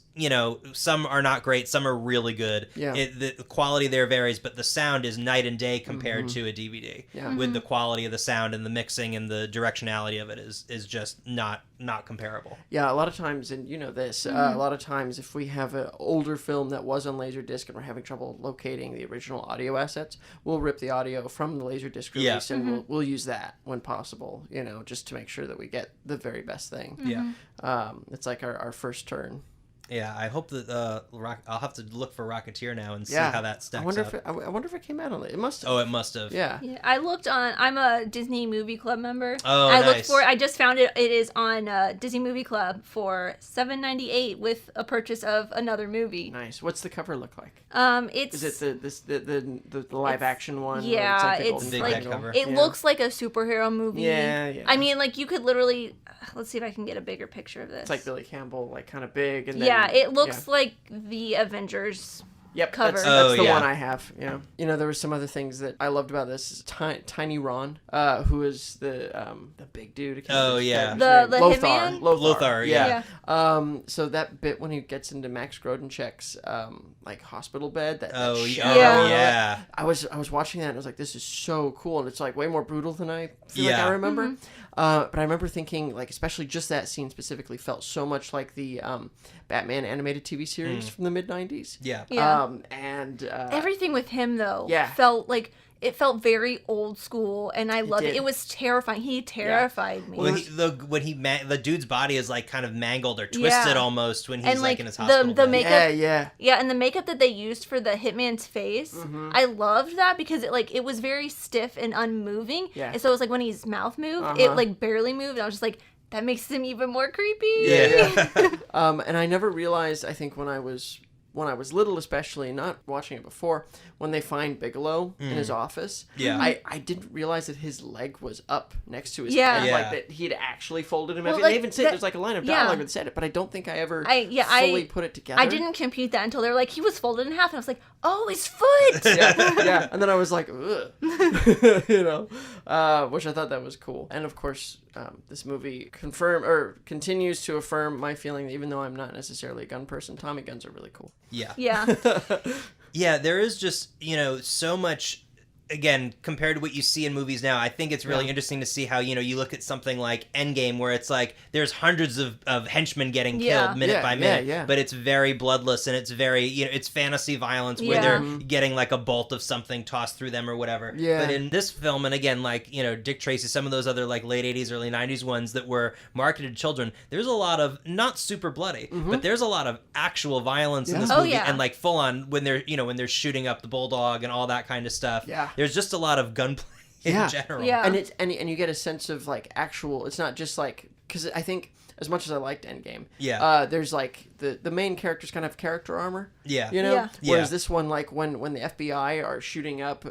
some are not great, some are really good. The quality there varies, but the sound is night and day compared to a DVD. With the quality of the sound and the mixing and the directionality of it is just not comparable. Yeah, a lot of times, and a lot of times if we have an older film that was on Laserdisc and we're having trouble locating the original audio assets, we'll rip the audio from the Laserdisc release and we'll use that when possible, just to make sure that we get the very best thing. It's like our first turn. Yeah, I hope that I'll have to look for Rocketeer now and see how that stacks up. I wonder if it came out on it. It must have. Oh, it must have. Yeah, I looked on. I'm a Disney Movie Club member. Oh, I nice. looked for it. I just found it. It is on Disney Movie Club for $7.98 with a purchase of another movie. Nice. What's the cover look like? Is it the live action one? Yeah, it's like it looks like a superhero movie. Yeah. I mean, like you could literally. Let's see if I can get a bigger picture of this. It's like Billy Campbell, like kind of big, and then, it looks like the Avengers. Cover. That's the one I have. Yeah. There were some other things that I loved about this. Tiny Ron, who is the big dude. The Lothar. Hitman? Lothar. Yeah. So that bit when he gets into Max Grodenchik's like hospital bed. I was watching that and I was like, this is so cool, and it's like way more brutal than I feel like I remember. But I remember thinking, like, especially just that scene specifically felt so much like the Batman animated TV series from the mid-90s. And everything with him, though, felt like... It felt very old school, and I loved it. It was terrifying. He terrified me. When the dude's body is like kind of mangled or twisted almost when he's like in his hospital. The makeup, and the makeup that they used for the hitman's face, I loved that because it was very stiff and unmoving. And so it was like when his mouth moved, it like barely moved. And I was just like, that makes him even more creepy. And I never realized. I think when I was little, especially, not watching it before, when they find Bigelow in his office, I didn't realize that his leg was up next to his head, like that he'd actually folded him. They even say there's like a line of dialogue that said it, but I don't think I ever fully put it together. I didn't compute that until they were like, he was folded in half, and I was like, oh, his foot! And then I was like, ugh. Which I thought that was cool. And of course, this movie continues to affirm my feeling that even though I'm not necessarily a gun person, Tommy guns are really cool. Yeah, there is just, so much again, compared to what you see in movies now, I think it's really interesting to see how, you look at something like Endgame, where it's like there's hundreds of henchmen getting killed minute by minute, but it's very bloodless, and it's very, it's fantasy violence where they're getting like a bolt of something tossed through them or whatever. But in this film, and again, like, Dick Tracy, some of those other like late 80s, early 90s ones that were marketed to children, there's a lot of, not super bloody, but there's a lot of actual violence in this movie, and like full on when they're shooting up the bulldog and all that kind of stuff. There's just a lot of gunplay in general. And it's and you get a sense of like actual, it's not just like, because I think as much as I liked Endgame, there's like the main characters kind of have character armor. Whereas this one, like when the FBI are shooting up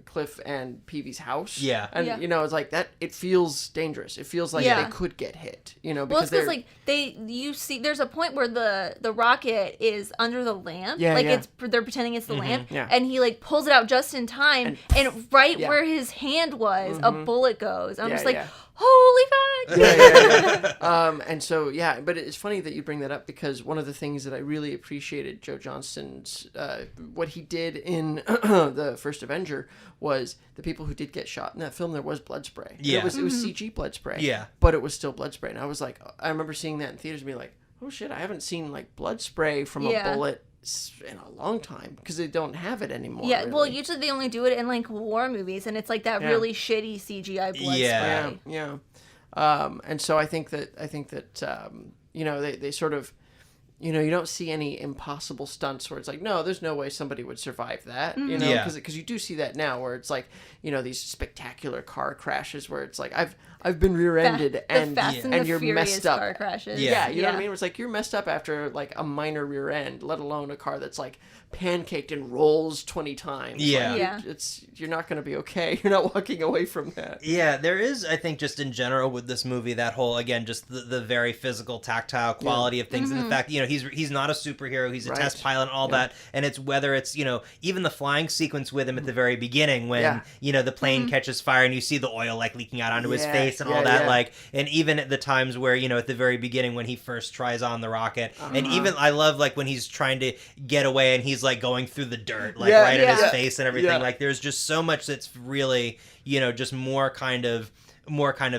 Cliff and Peavy's house. And it's like that. It feels dangerous. It feels like they could get hit. Because well, it's because like you see, there's a point where the rocket is under the lamp. They're pretending it's the lamp, and he like pulls it out just in time, and right where his hand was, a bullet goes. I'm just like, holy fuck! And so but it's funny that you bring that up, because one of the things that I really appreciated Joe Johnston's what he did in the first Avenger was the people who did get shot in that film, there was blood spray. It was CG blood spray. But it was still blood spray, and I was like, I remember seeing that in theaters and being like, oh shit, I haven't seen like blood spray from a bullet in a long time, because they don't have it anymore. Really. Well, usually they only do it in like war movies, and it's like that really shitty CGI blood spray. And so I think that they sort of, you don't see any impossible stunts where it's like, no, there's no way somebody would survive that, because you do see that now, where it's like, these spectacular car crashes where it's like, I've been rear-ended and you're messed up. Car crashes. You know what I mean? Where it's like you're messed up after like a minor rear end, let alone a car that's like pancaked and rolls 20 times. You're not going to be okay. You're not walking away from that. There is, I think, just in general with this movie, that whole, again, just the very physical, tactile quality of things, and the fact, he's not a superhero, he's a test pilot and all that, and it's whether it's, even the flying sequence with him at the very beginning when, the plane catches fire and you see the oil like leaking out onto his face and all that, like, and even at the times where, at the very beginning when he first tries on the rocket, and even I love like when he's trying to get away and he's like going through the dirt, like right in his face and everything, like there's just so much that's really, just more kind of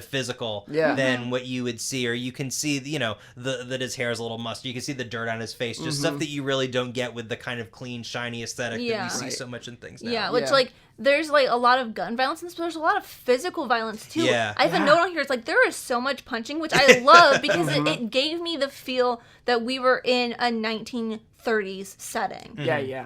physical than what you would see, or you can see, that his hair is a little musty. You can see the dirt on his face, just stuff that you really don't get with the kind of clean, shiny aesthetic that we see so much in things now. Which like there's like a lot of gun violence, but there's a lot of physical violence too. I have a note on here. It's like there is so much punching, which I love, because it gave me the feel that we were in a 1930s setting.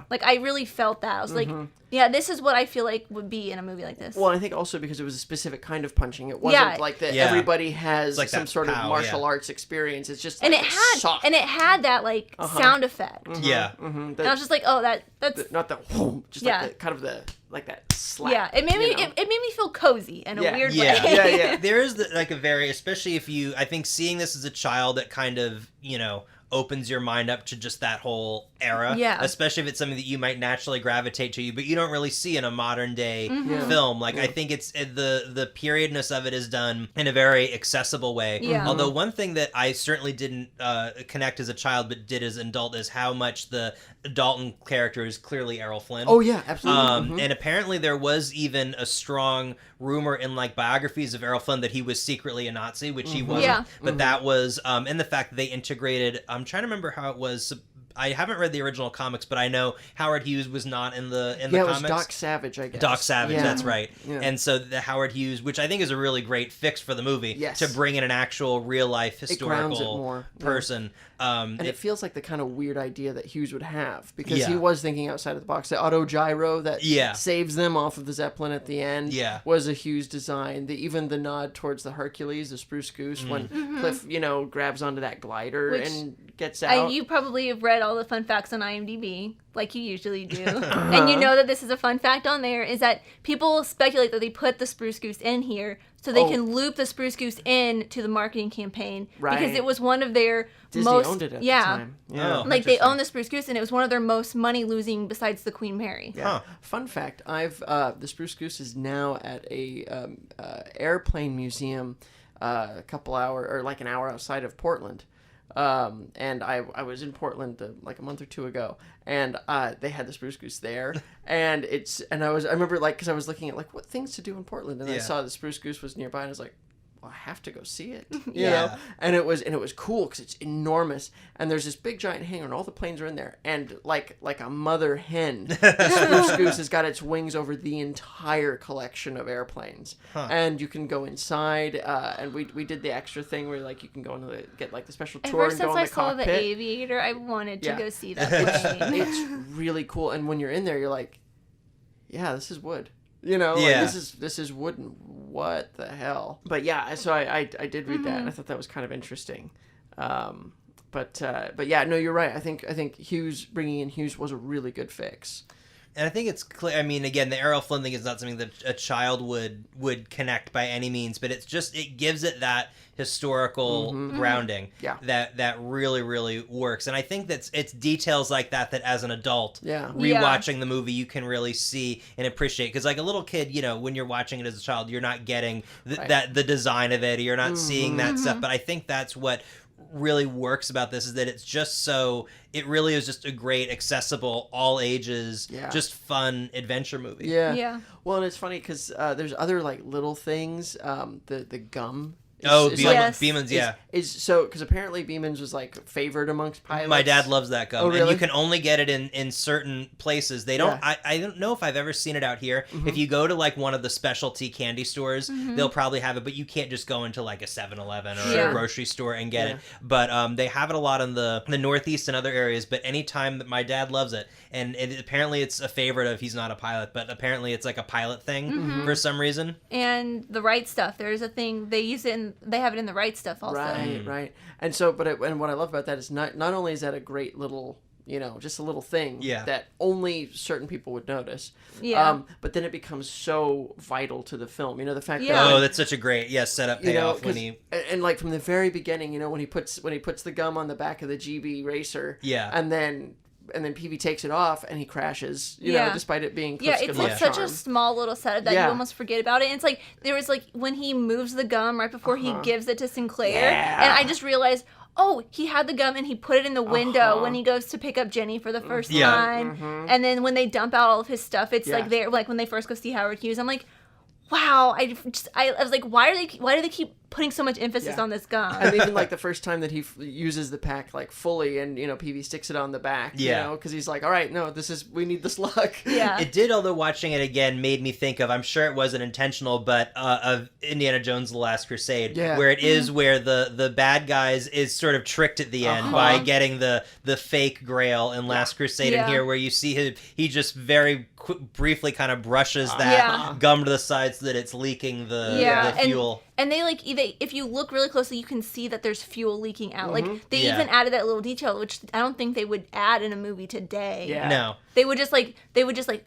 Like I really felt that. I was like, this is what I feel like would be in a movie like this. Well, I think also because it was a specific kind of punching. It wasn't like that everybody has like some sort of martial arts experience. It's just like, and it had that like sound effect. And I was just like, oh, that's not the just like the kind of the like that slap. It made me it made me feel cozy in a weird way. There is like a very, especially if you, I think seeing this as a child, it kind of, opens your mind up to just that whole era, especially if it's something that you might naturally gravitate to, but you don't really see in a modern day film. Like I think it's the periodness of it is done in a very accessible way. Although one thing that I certainly didn't connect as a child but did as an adult is how much the Dalton character is clearly Errol Flynn. Oh yeah, absolutely. And apparently there was even a strong rumor in like biographies of Errol Flynn that he was secretly a Nazi, which he wasn't. But that was and the fact that they integrated, I'm trying to remember how it was. I haven't read the original comics, but I know Howard Hughes was not in the comics. Yeah, it was Doc Savage, I guess. Doc Savage, that's right. And so the Howard Hughes, which I think is a really great fix for the movie, to bring in an actual real-life historical person. And it feels like the kind of weird idea that Hughes would have, because he was thinking outside of the box. The auto gyro that saves them off of the Zeppelin at the end was a Hughes design. Even the nod towards the Hercules, the Spruce Goose, when Cliff, grabs onto that glider and gets out. You probably have read all the fun facts on IMDb, like you usually do. And you know that this is a fun fact on there, is that people speculate that they put the Spruce Goose in here so they can loop the Spruce Goose in to the marketing campaign. Because it was one of their Disney owned it at the time. Like they owned the Spruce Goose, and it was one of their most money losing besides the Queen Mary. Fun fact, the Spruce Goose is now at a airplane museum a couple hour or like an hour outside of Portland. And I was in Portland like a month or two ago, and they had the Spruce Goose there, and I remember like, because I was looking at like what things to do in Portland, and I saw the Spruce Goose was nearby, and I was like, well, I have to go see it, you know? And it was cool because it's enormous, and there's this big giant hangar, and all the planes are in there, and like a mother hen, the Spruce Goose has got its wings over the entire collection of airplanes, and you can go inside, and we did the extra thing where like you can go into get like the special tour and go in the cockpit. Ever since I saw the Aviator, I wanted to go see that plane. It's really cool, and when you're in there, you're like, yeah, this is wood. You know, like, this is wooden. What the hell? But yeah, so I did read that, and I thought that was kind of interesting. But yeah, no, you're right. I think bringing in Hughes was a really good fix. And I think it's clear. I mean, again, the Errol Flynn thing is not something that a child would connect by any means, but it gives it that historical grounding that really, really works. And I think it's details like that as an adult rewatching the movie you can really see and appreciate. Because like a little kid, you know, when you're watching it as a child, you're not getting the design of it, you're not seeing that stuff. But I think that's what really works about this, is that it really is just a great, accessible, all ages, just fun adventure movie. Yeah. Well, and it's funny because there's other like little things. The gum. Beeman's, is so, because apparently Beeman's was like favored amongst pilots. My dad loves that gum. Oh, really? And you can only get it in certain places. They don't. I don't know if I've ever seen it out here. If you go to like one of the specialty candy stores, they'll probably have it, but you can't just go into like a 7-Eleven or a grocery store and get it. But they have it a lot in the Northeast and other areas. But anytime that my dad loves it, and apparently it's a favorite of, he's not a pilot, but apparently it's like a pilot thing for some reason. And the Right Stuff, there's a thing they use it in. They have it in the Right Stuff also. Right. And so, and what I love about that is not only is that a great little, you know, just a little thing that only certain people would notice. But then it becomes so vital to the film. You know, the fact that that's such a great setup payoff when he and like from the very beginning, you know, when he puts the gum on the back of the GB racer. And then Peavy takes it off and he crashes, you know, despite it being Cliff's it's like such a small little setup that you almost forget about it. And it's like, there was like, when he moves the gum right before he gives it to Sinclair, and I just realized, oh, he had the gum and he put it in the window when he goes to pick up Jenny for the first time. And then when they dump out all of his stuff, it's like there, like when they first go see Howard Hughes, I'm like, wow, I was like, why do they keep putting so much emphasis on this gum? And even like the first time that he uses the pack like fully, and you know, Peavy sticks it on the back, you know, because he's like, all right, no, we need this luck. It did, although watching it again made me think of, I'm sure it wasn't intentional, but of Indiana Jones: The Last Crusade, where it is where the bad guys is sort of tricked at the end by getting the fake Grail in Last Crusade, and here where you see he just very briefly kind of brushes that gum to the side so that it's leaking the fuel. And they like, if you look really closely, you can see that there's fuel leaking out. Like they even added that little detail, which I don't think they would add in a movie today. No. They would just like,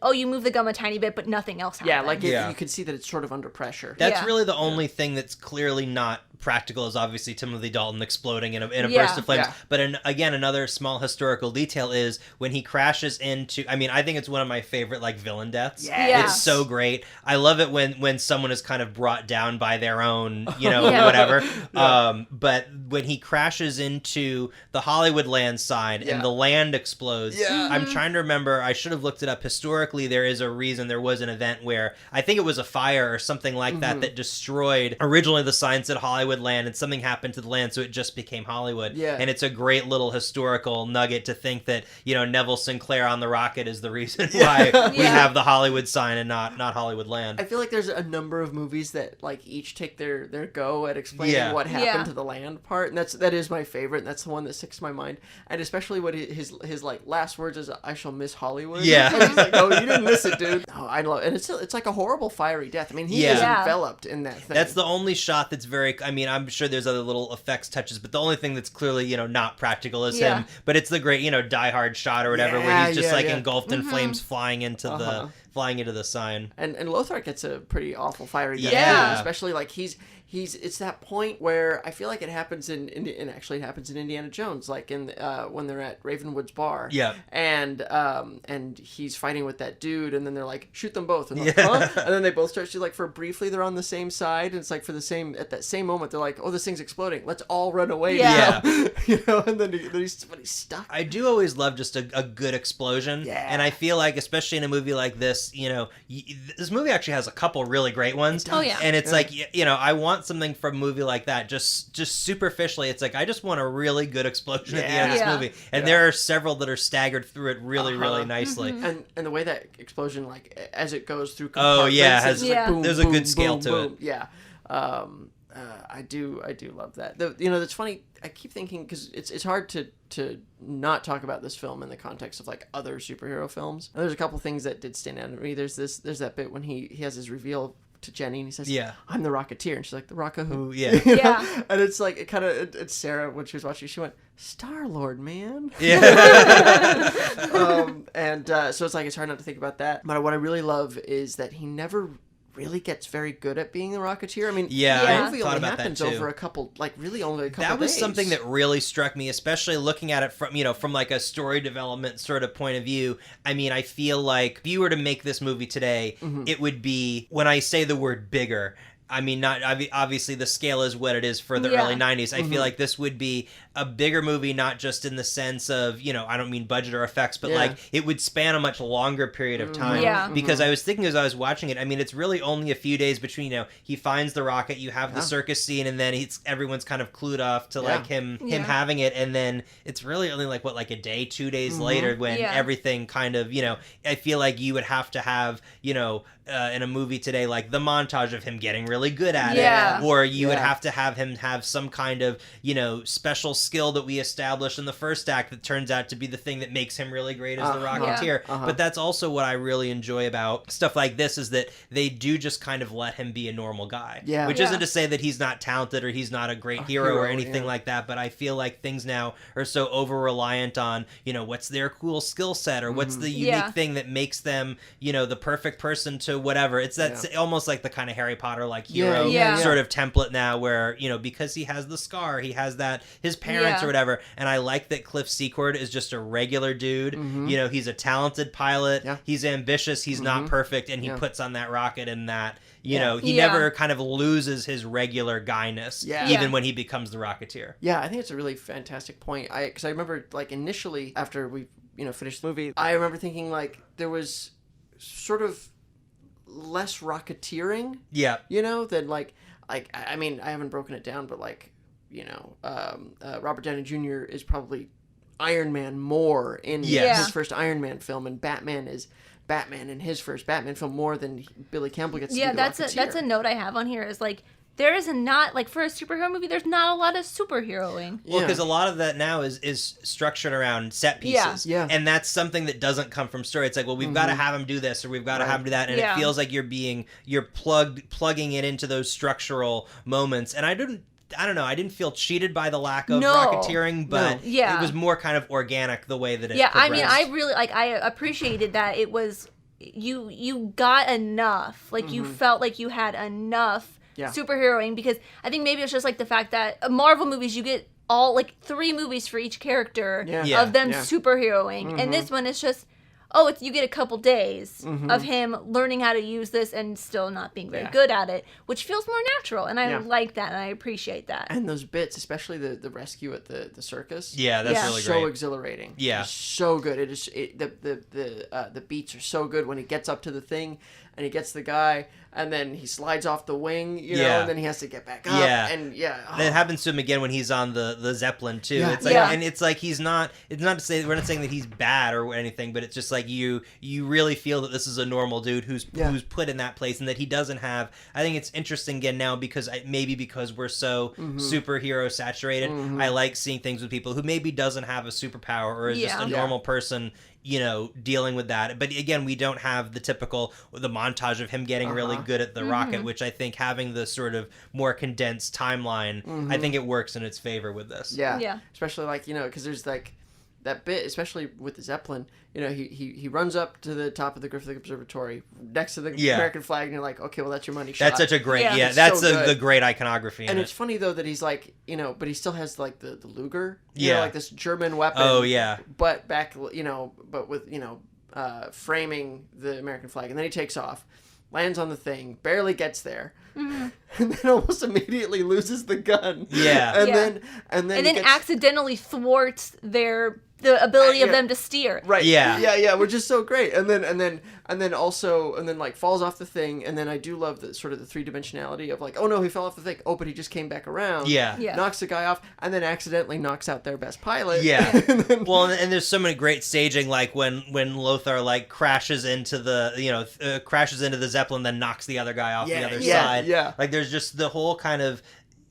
oh, you move the gum a tiny bit, but nothing else happens. You can see that it's sort of under pressure. That's really the only thing that's clearly not practical, is obviously Timothy Dalton exploding in a burst of flames. But again, another small historical detail is when he crashes into, I mean, I think it's one of my favorite like villain deaths. It's so great. I love it when someone is kind of brought down by their own, you know, whatever. But when he crashes into the Hollywoodland side and the land explodes, I'm trying to remember, I should have looked it up. Historically, there is a reason, there was an event where I think it was a fire or something like that destroyed originally the signs at Hollywoodland, and something happened to the land, so it just became Hollywood. And it's a great little historical nugget to think that, you know, Neville Sinclair on the rocket is the reason why we have the Hollywood sign and not Hollywoodland. I feel like there's a number of movies that like each take their go at explaining what happened to the land part, and that is my favorite, and that's the one that sticks to my mind. And especially what his like last words is, "I shall miss Hollywood." And he's like, "Oh, you didn't miss it, dude." Oh, I love it. And it's like a horrible fiery death. I mean, he is enveloped in that thing. That's the only shot that's very, I mean, I'm sure there's other little effects touches, but the only thing that's clearly, you know, not practical is him. But it's the great, you know, Die Hard shot or whatever, where he's just engulfed in flames flying into the sign. And Lothar gets a pretty awful fiery death, especially like he's it's that point where I feel like it happens and actually it happens in Indiana Jones, like in when they're at Ravenwood's bar. Yeah. And he's fighting with that dude, and then they're like, shoot them both, and like, huh? And then they both start to like, for briefly they're on the same side, and it's like at that same moment they're like, oh, this thing's exploding, let's all run away now. And then he's stuck. I do always love just a good explosion. Yeah. And I feel like, especially in a movie like this, this movie actually has a couple really great ones. Oh, yeah. And it's like, I want something from a movie like that. Just superficially, it's like, I just want a really good explosion at the end of this movie. And there are several that are staggered through it really, really nicely. And the way that explosion, like, as it goes through compartments, like, boom, there's boom, a good scale boom, to boom. it. Yeah. I do love that. That's funny. I keep thinking, because it's hard to not talk about this film in the context of like other superhero films. And there's a couple things that did stand out to me. There's that bit when he has his reveal to Jenny, and he says, I'm the Rocketeer, and she's like, the Rocka who? Yeah. Yeah. And it's like, it's Sarah, when she was watching, she went, Star-Lord, man. Yeah. So it's like, it's hard not to think about that. But what I really love is that he never really gets very good at being the Rocketeer. I mean, the movie only happens over a couple, like really only a couple That was days. something that really struck me, especially looking at it from like a story development sort of point of view. I mean, I feel like if you were to make this movie today, it would be, when I say the word bigger, I mean, not obviously the scale is what it is for the early 90s. I feel like this would be a bigger movie, not just in the sense of, I don't mean budget or effects, but like it would span a much longer period of time. Yeah. Because I was thinking as I was watching it, I mean, it's really only a few days between, he finds the rocket, you have the circus scene, and then everyone's kind of clued off to like him having it, and then it's really only like a day, 2 days later when everything kind of, I feel like you would have to have, in a movie today, like the montage of him getting really good at it, or you would have to have him have some kind of, special skill that we established in the first act that turns out to be the thing that makes him really great as the Rocketeer. But that's also what I really enjoy about stuff like this, is that they do just kind of let him be a normal guy. Which isn't to say that he's not talented or he's not a great hero or anything like that, but I feel like things now are so over-reliant on, what's their cool skill set, or what's the unique thing that makes them, the perfect person to whatever. It's almost like the kind of Harry Potter like hero sort of template now, where because he has the scar, he has that his parents or whatever. And I like that Cliff Secord is just a regular dude. He's a talented pilot, he's ambitious, he's not perfect, and he puts on that rocket, and that he never kind of loses his regular guyness even when he becomes the Rocketeer. I think it's a really fantastic point. Because I remember, like, initially after we finished the movie, I remember thinking like there was sort of less rocketeering, than like I mean, I haven't broken it down, but like, Robert Downey Jr. is probably Iron Man more in his first Iron Man film, and Batman is Batman in his first Batman film more than Billy Campbell gets to be the Rocketeer. That's a note I have on here, is like, there is not, like, for a superhero movie, there's not a lot of superheroing. Well, because a lot of that now is structured around set pieces. And that's something that doesn't come from story. It's like, well, we've got to have him do this, or we've got to have him do that. And it feels like you're plugging it into those structural moments. And I don't know, I didn't feel cheated by the lack of rocketeering, but it was more kind of organic the way that it progressed. I mean, I really, like, I appreciated that it was, you got enough. Like, you felt like you had enough superheroing, because I think maybe it's just like the fact that Marvel movies, you get all like 3 movies for each character of them superheroing, and this one is just, you get a couple days of him learning how to use this and still not being very good at it, which feels more natural, and I like that, and I appreciate that. And those bits, especially the rescue at the circus, that's really great. So exhilarating. It's so good. The beats are so good when he gets up to the thing and he gets the guy, and then he slides off the wing, and then he has to get back up. And it happens to him again when he's on the Zeppelin too. It's like, and it's like it's not to say, we're not saying that he's bad or anything, but it's just like you really feel that this is a normal dude who's put in that place, and that he doesn't have. I think it's interesting again now, because because we're so superhero saturated, I like seeing things with people who maybe doesn't have a superpower, or is just a normal person, dealing with that. But again, we don't have the montage of him getting really good at the rocket, which I think having the sort of more condensed timeline, I think it works in its favor with this. Especially like, because there's like, that bit, especially with the Zeppelin, you know, he runs up to the top of the Griffith Observatory next to the American flag, and you're like, okay, well, that's your money shot. That's such a great, that's so the great iconography. And it's funny though that he's like, you know, but he still has like the Luger, you yeah, know, like this German weapon. Oh yeah. But back, you know, but with, you know, framing the American flag, and then he takes off, lands on the thing, barely gets there, and then almost immediately loses the gun. Yeah, and then accidentally thwarts the ability of them to steer. Right. Yeah. Which is so great. And then also like falls off the thing. And then I do love the sort of the 3-dimensionality of like, oh no, he fell off the thing. Oh, but he just came back around. Yeah. Knocks the guy off, and then accidentally knocks out their best pilot. Yeah. And there's so many great staging, like when Lothar like crashes into the Zeppelin, then knocks the other guy off the other side. Yeah. Like there's just the whole kind of.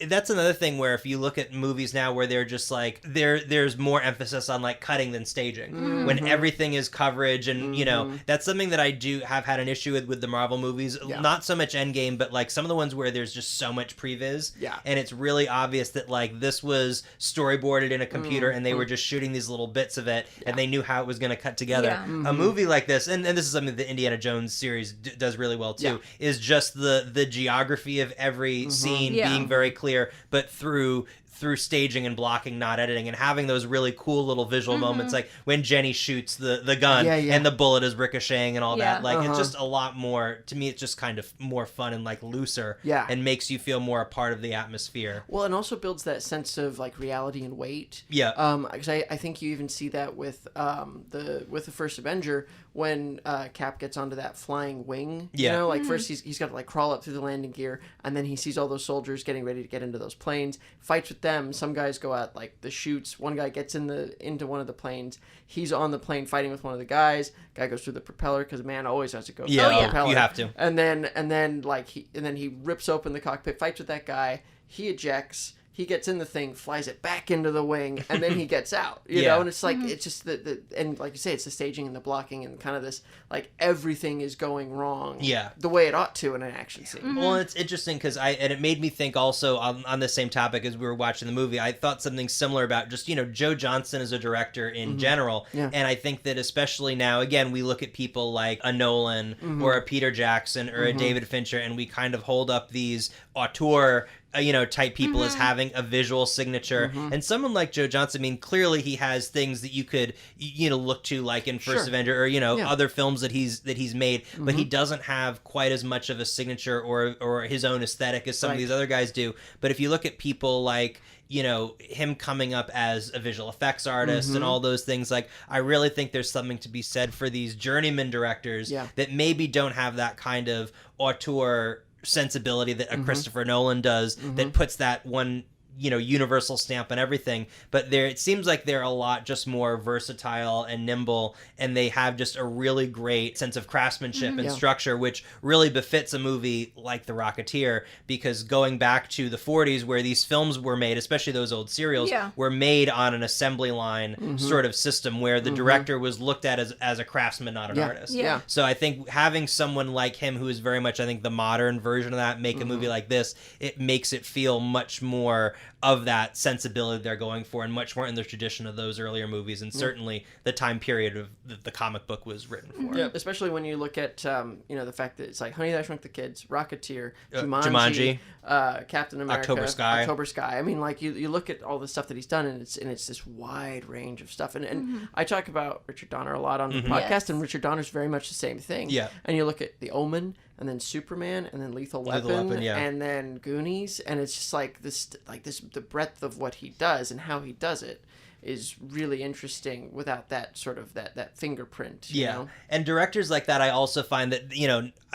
That's another thing where if you look at movies now where they're just like there's more emphasis on like cutting than staging when everything is coverage, and you know, that's something that I do have had an issue with the Marvel movies, not so much Endgame, but like some of the ones where there's just so much previs, and it's really obvious that like this was storyboarded in a computer and they were just shooting these little bits of it and they knew how it was going to cut together. A movie like this, and this is something the Indiana Jones series does really well too, is just the geography of every scene being very clear, but through staging and blocking, not editing, and having those really cool little visual moments, like when Jenny shoots the gun and the bullet is ricocheting and all that. Like it's just a lot more, to me, it's just kind of more fun and like looser, and makes you feel more a part of the atmosphere. Well, and also builds that sense of like reality and weight. Because I think you even see that with the first Avenger, when Cap gets onto that flying wing. You know, like first he's got to like crawl up through the landing gear, and then he sees all those soldiers getting ready to get into those planes, fights with them. Some guys go out like the chutes. One guy gets into one of the planes. He's on the plane fighting with one of the guys. Guy goes through the propeller, because a man always has to go through the propeller. You have to. And then he rips open the cockpit, fights with that guy. He ejects. He gets in the thing, flies it back into the wing, and then he gets out. You know, and it's like it's just and like you say, it's the staging and the blocking and kind of this like everything is going wrong. The way it ought to in an action scene. Well, it's interesting because it made me think also on the same topic as we were watching the movie. I thought something similar about just, you know, Joe Johnston as a director in general, and I think that especially now, again, we look at people like a Nolan or a Peter Jackson or a David Fincher, and we kind of hold up these auteur type people as having a visual signature. And someone like Joe Johnston, I mean, clearly he has things that you could, look to, like in First Avenger or, other films that he's made, but he doesn't have quite as much of a signature or his own aesthetic as some of these other guys do. But if you look at people like, him coming up as a visual effects artist and all those things, like, I really think there's something to be said for these journeyman directors that maybe don't have that kind of auteur sensibility that a Christopher Nolan does, that puts that one universal stamp on everything, but it seems like they're a lot just more versatile and nimble, and they have just a really great sense of craftsmanship and structure, which really befits a movie like The Rocketeer, because going back to the 40s where these films were made, especially those old serials, were made on an assembly line sort of system where the director was looked at as a craftsman, not an artist. So I think having someone like him, who is very much, I think, the modern version of that, make a movie like this, it makes it feel much more of that sensibility they're going for, and much more in the tradition of those earlier movies, and certainly the time period of the comic book was written for. Yeah, especially when you look at the fact that it's like Honey, I Shrunk the Kids, Rocketeer, Jumanji, Captain America, October Sky. I mean, like you look at all the stuff that he's done, and it's this wide range of stuff. And I talk about Richard Donner a lot on the podcast, and Richard Donner's very much the same thing. Yeah. And you look at The Omen, and then Superman, and then Lethal Weapon, and then Goonies, and it's just like this, the breadth of what he does and how he does it is really interesting without that sort of that fingerprint. You know? And directors like that, I also find that,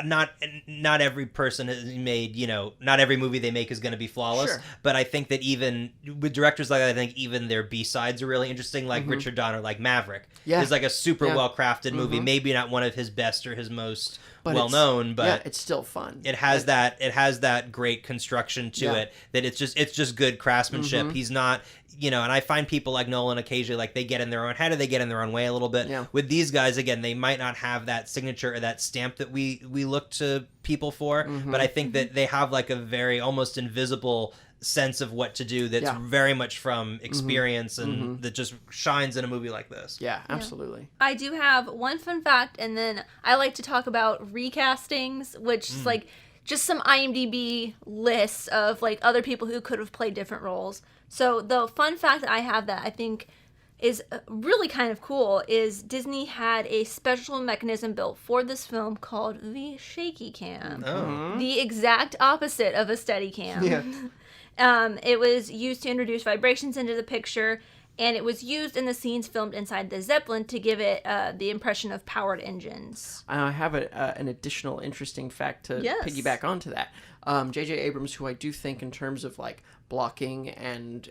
not every person has made, not every movie they make is going to be flawless, but I think that even with directors like that, I think even their B-sides are really interesting, like Richard Donner, like Maverick is like a super well-crafted movie, maybe not one of his best or his most well-known, but it's still fun. It has that great construction to it, that it's just good craftsmanship. He's not, and I find people like Nolan occasionally, like, they get in their own head or they get in their own way a little bit. Yeah. With these guys, again, they might not have that signature or that stamp that we look to people for, but I think that they have like a very almost invisible sense of what to do that's very much from experience and that just shines in a movie like this. Yeah, absolutely. I do have one fun fact, and then I like to talk about recastings, which is like just some IMDb lists of like other people who could have played different roles. So the fun fact that I have that I think is really kind of cool is Disney had a special mechanism built for this film called the shaky cam. The exact opposite of a steady cam. Yeah. It was used to introduce vibrations into the picture, and it was used in the scenes filmed inside the Zeppelin to give it the impression of powered engines. I have an additional interesting fact to piggyback onto that. J.J. Abrams, who I do think in terms of like blocking and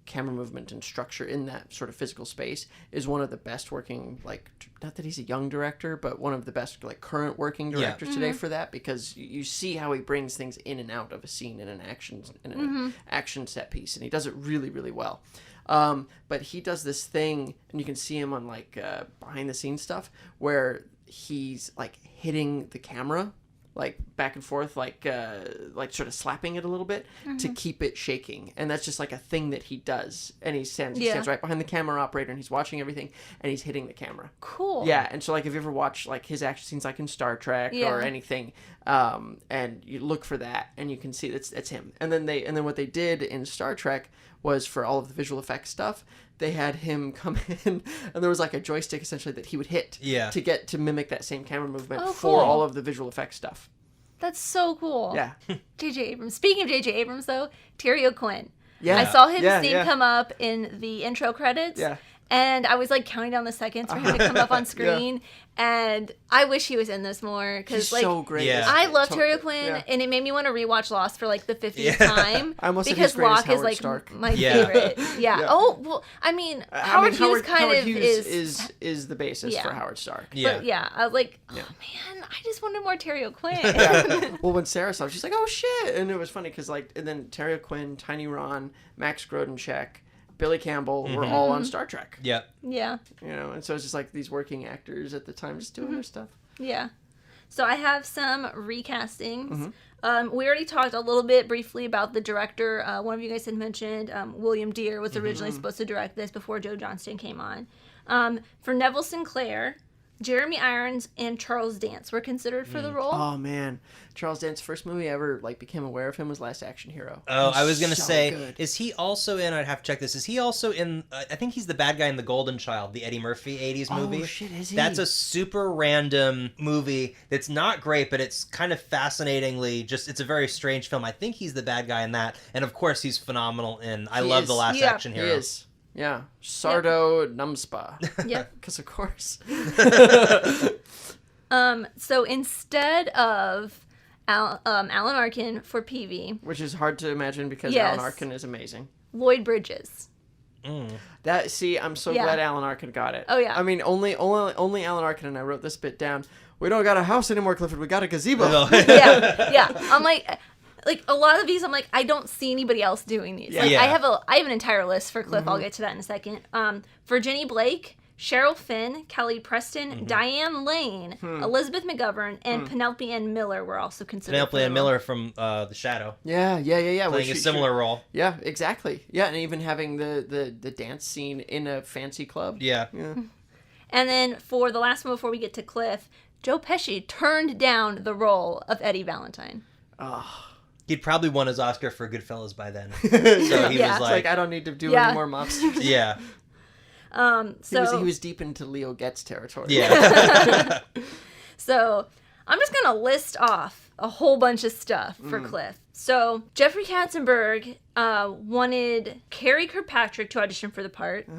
camera movement and structure in that sort of physical space, is one of the best working, like, not that he's a young director, but one of the best like current working directors today for that, because you see how he brings things in and out of a scene in an action set piece, and he does it really, really well. But he does this thing, and you can see him on like behind the scenes stuff, where he's like hitting the camera like back and forth, like sort of slapping it a little bit to keep it shaking. And that's just like a thing that he does. And he stands right behind the camera operator, and he's watching everything, and he's hitting the camera. Cool. Yeah, and so like if you ever watch like his action scenes like in Star Trek or anything, and you look for that, and you can see that's him. And then what they did in Star Trek was, for all of the visual effects stuff, they had him come in, and there was like a joystick essentially that he would hit to get to mimic that same camera movement for all of the visual effects stuff. That's so cool. Yeah. J.J. Abrams. Speaking of J.J. Abrams, though, Terry O'Quinn. Yeah. I saw his name come up in the intro credits. Yeah. And I was like counting down the seconds for him to come up on screen. And I wish he was in this more. He's like, so great. Yeah. I love Terry O'Quinn, and it made me want to rewatch Lost for like the 50th time. I almost because Locke is like Stark. my favorite. Yeah. Oh, well, I mean, Howard Hughes Howard Hughes is the basis for Howard Stark. Yeah. But yeah, I was like, oh man, I just wanted more Terry O'Quinn. Well, when Sarah saw it, she's like, oh shit. And it was funny because like, and then Terry O'Quinn, Tiny Ron, Max Grodenchek, Billy Campbell were all on Star Trek. Yeah. Yeah. You know, and so it's just like these working actors at the time just doing their stuff. Yeah. So I have some recastings. We already talked a little bit briefly about the director. One of you guys had mentioned William Deere was originally supposed to direct this before Joe Johnston came on. For Neville Sinclair, Jeremy Irons and Charles Dance were considered for the role. Oh man, Charles Dance's first movie I ever like became aware of him was Last Action Hero. Oh, I was gonna say, good. Is he also in? I'd have to check this. Is he also in? I think he's the bad guy in The Golden Child, the Eddie Murphy '80s movie. Oh shit, is he? That's a super random movie. That's not great, but it's kind of fascinatingly it's a very strange film. I think he's the bad guy in that, and of course he's phenomenal in. I love The Last Action Hero. He is. Yeah, Sardo Numspa. Yep. Because of course. So instead of Alan Arkin for Peavy, which is hard to imagine because Alan Arkin is amazing. Lloyd Bridges. I'm so glad Alan Arkin got it. Oh yeah. I mean, only Alan Arkin, and I wrote this bit down. We don't got a house anymore, Clifford. We got a gazebo. yeah. I'm like a lot of these, I'm like, I don't see anybody else doing these. Like, I have an entire list for Cliff. I'll get to that in a second. For Jenny Blake, Cheryl Finn, Kelly Preston, Diane Lane, Elizabeth McGovern, and Penelope Ann Miller were also considered. Penelope Ann Miller from The Shadow. Yeah. Playing a similar role. Yeah, exactly. Yeah, and even having the dance scene in a fancy club. Yeah. And then for the last one before we get to Cliff, Joe Pesci turned down the role of Eddie Valentine. Oh. He'd probably won his Oscar for Goodfellas by then. So he was like, I don't need to do any more mobsters. Yeah. So he was deep into Leo Getz territory. Yeah. So I'm just going to list off a whole bunch of stuff for Cliff. So Jeffrey Katzenberg wanted Carrie Kirkpatrick to audition for the part.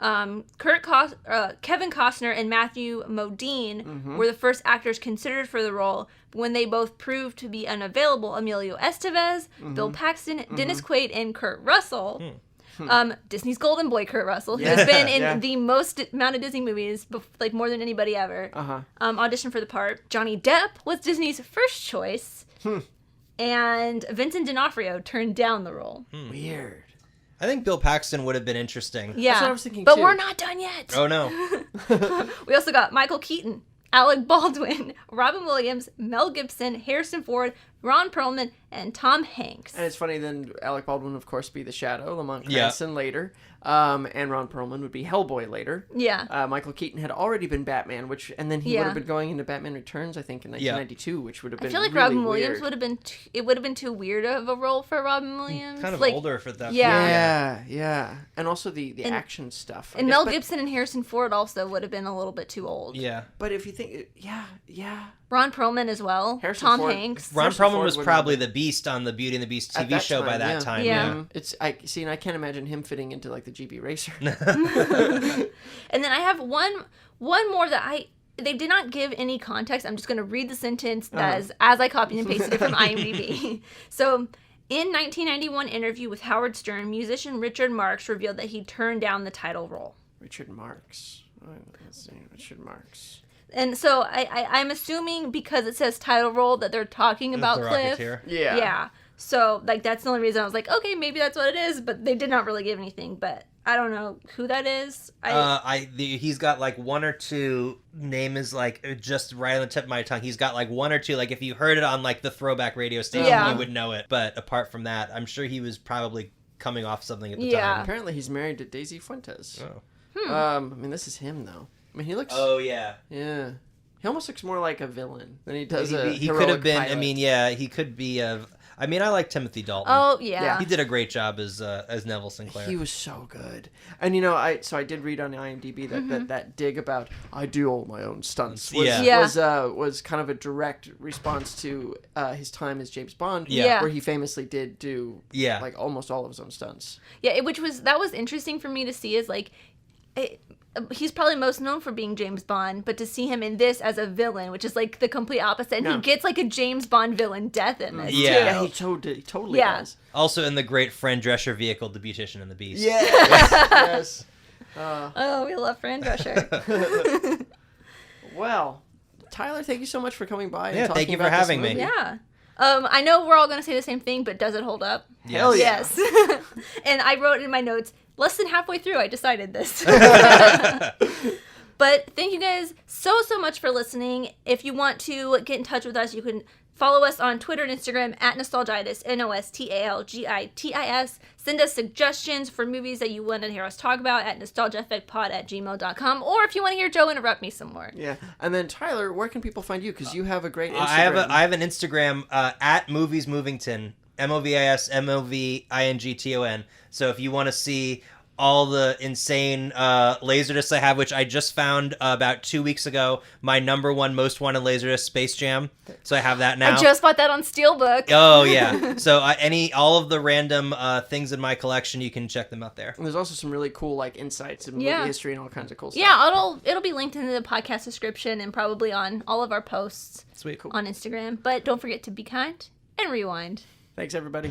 Kevin Costner and Matthew Modine were the first actors considered for the role. When they both proved to be unavailable, Emilio Estevez, Bill Paxton, Dennis Quaid, and Kurt Russell, Disney's golden boy Kurt Russell, who has been in the most amount of Disney movies, like more than anybody ever, auditioned for the part. Johnny Depp was Disney's first choice, and Vincent D'Onofrio turned down the role. Weird. I think Bill Paxton would have been interesting. Yeah. That's what I was thinking, but too. we're not done yet. Oh, no. We also got Michael Keaton, Alec Baldwin, Robin Williams, Mel Gibson, Harrison Ford, Ron Perlman, and Tom Hanks. And it's funny, then Alec Baldwin, of course, be the Shadow, Lamont Cranston later. And Ron Perlman would be Hellboy later. Yeah. Michael Keaton had already been Batman, and then he would have been going into Batman Returns, I think, in 1992, which would have been I feel like really Robin Williams weird. would have been, it would have been too weird of a role for Robin Williams. Kind of like, older for that. Yeah. And also the action stuff. And Mel Gibson and Harrison Ford also would have been a little bit too old. Yeah. But if you think, yeah. Ron Perlman as well. Harrison Tom Ford. Hanks. Ron Harrison Perlman Ford was would probably have the Beast on the Beauty and the Beast At TV that show by time, that yeah. time. Yeah. And I can't imagine him fitting into like the GB Racer. And then I have one more that they did not give any context. I'm just going to read the sentence as I copied and pasted it from IMDb. So, in 1991 interview with Howard Stern, musician Richard Marx revealed that he turned down the title role. Richard Marx. Let's see, Richard Marx. And so I'm assuming because it says title role that they're talking about The Cliff. Rocketeer. Yeah. Yeah. So like that's the only reason I was like, okay, maybe that's what it is. But they did not really give anything. But I don't know who that is. He's got like one or two. Name is like just right on the tip of my tongue. He's got like one or two. Like if you heard it on like the throwback radio station, you would know it. But apart from that, I'm sure he was probably coming off something at the time. Apparently, he's married to Daisy Fuentes. Oh. I mean, this is him though. I mean, he looks. Oh yeah. Yeah. He almost looks more like a villain than he does He could have been. I mean, yeah, he could be a. I mean, I like Timothy Dalton. Oh yeah. He did a great job as Neville Sinclair. He was so good. And I did read on IMDb that dig about I do all my own stunts was kind of a direct response to his time as James Bond, where he famously did do like almost all of his own stunts. Yeah, that was interesting for me to see is like he's probably most known for being James Bond, but to see him in this as a villain, which is like the complete opposite, and he gets like a James Bond villain death in this too. Yeah, he totally does. Also in the great Fran Drescher vehicle, The Beautician and the Beast. Yes. Oh, we love Fran Drescher. Well, Tyler, thank you so much for coming by. And talking thank you for about having this me. movie. Yeah. I know we're all going to say the same thing, but does it hold up? Hell yeah. Yes. And I wrote in my notes, less than halfway through, I decided this. But thank you guys so much for listening. If you want to get in touch with us, you can follow us on Twitter and Instagram at Nostalgitis, NOSTALGITIS. Send us suggestions for movies that you want to hear us talk about at nostalgiaeffectpod@gmail.com. Or if you want to hear Joe interrupt me some more. Yeah. And then, Tyler, where can people find you? Because you have a great Instagram. I have an Instagram at Movies Movington, MOVISMOVINGTON. So if you want to see all the insane Laserdiscs I have, which I just found about 2 weeks ago, my number one most wanted Laserdisc, Space Jam. So I have that now. I just bought that on Steelbook. Oh yeah. So all of the random things in my collection, you can check them out there. And there's also some really cool like insights in movie history and all kinds of cool stuff. Yeah, it'll be linked in the podcast description and probably on all of our posts. Sweet. Cool. On Instagram. But don't forget to be kind and rewind. Thanks, everybody.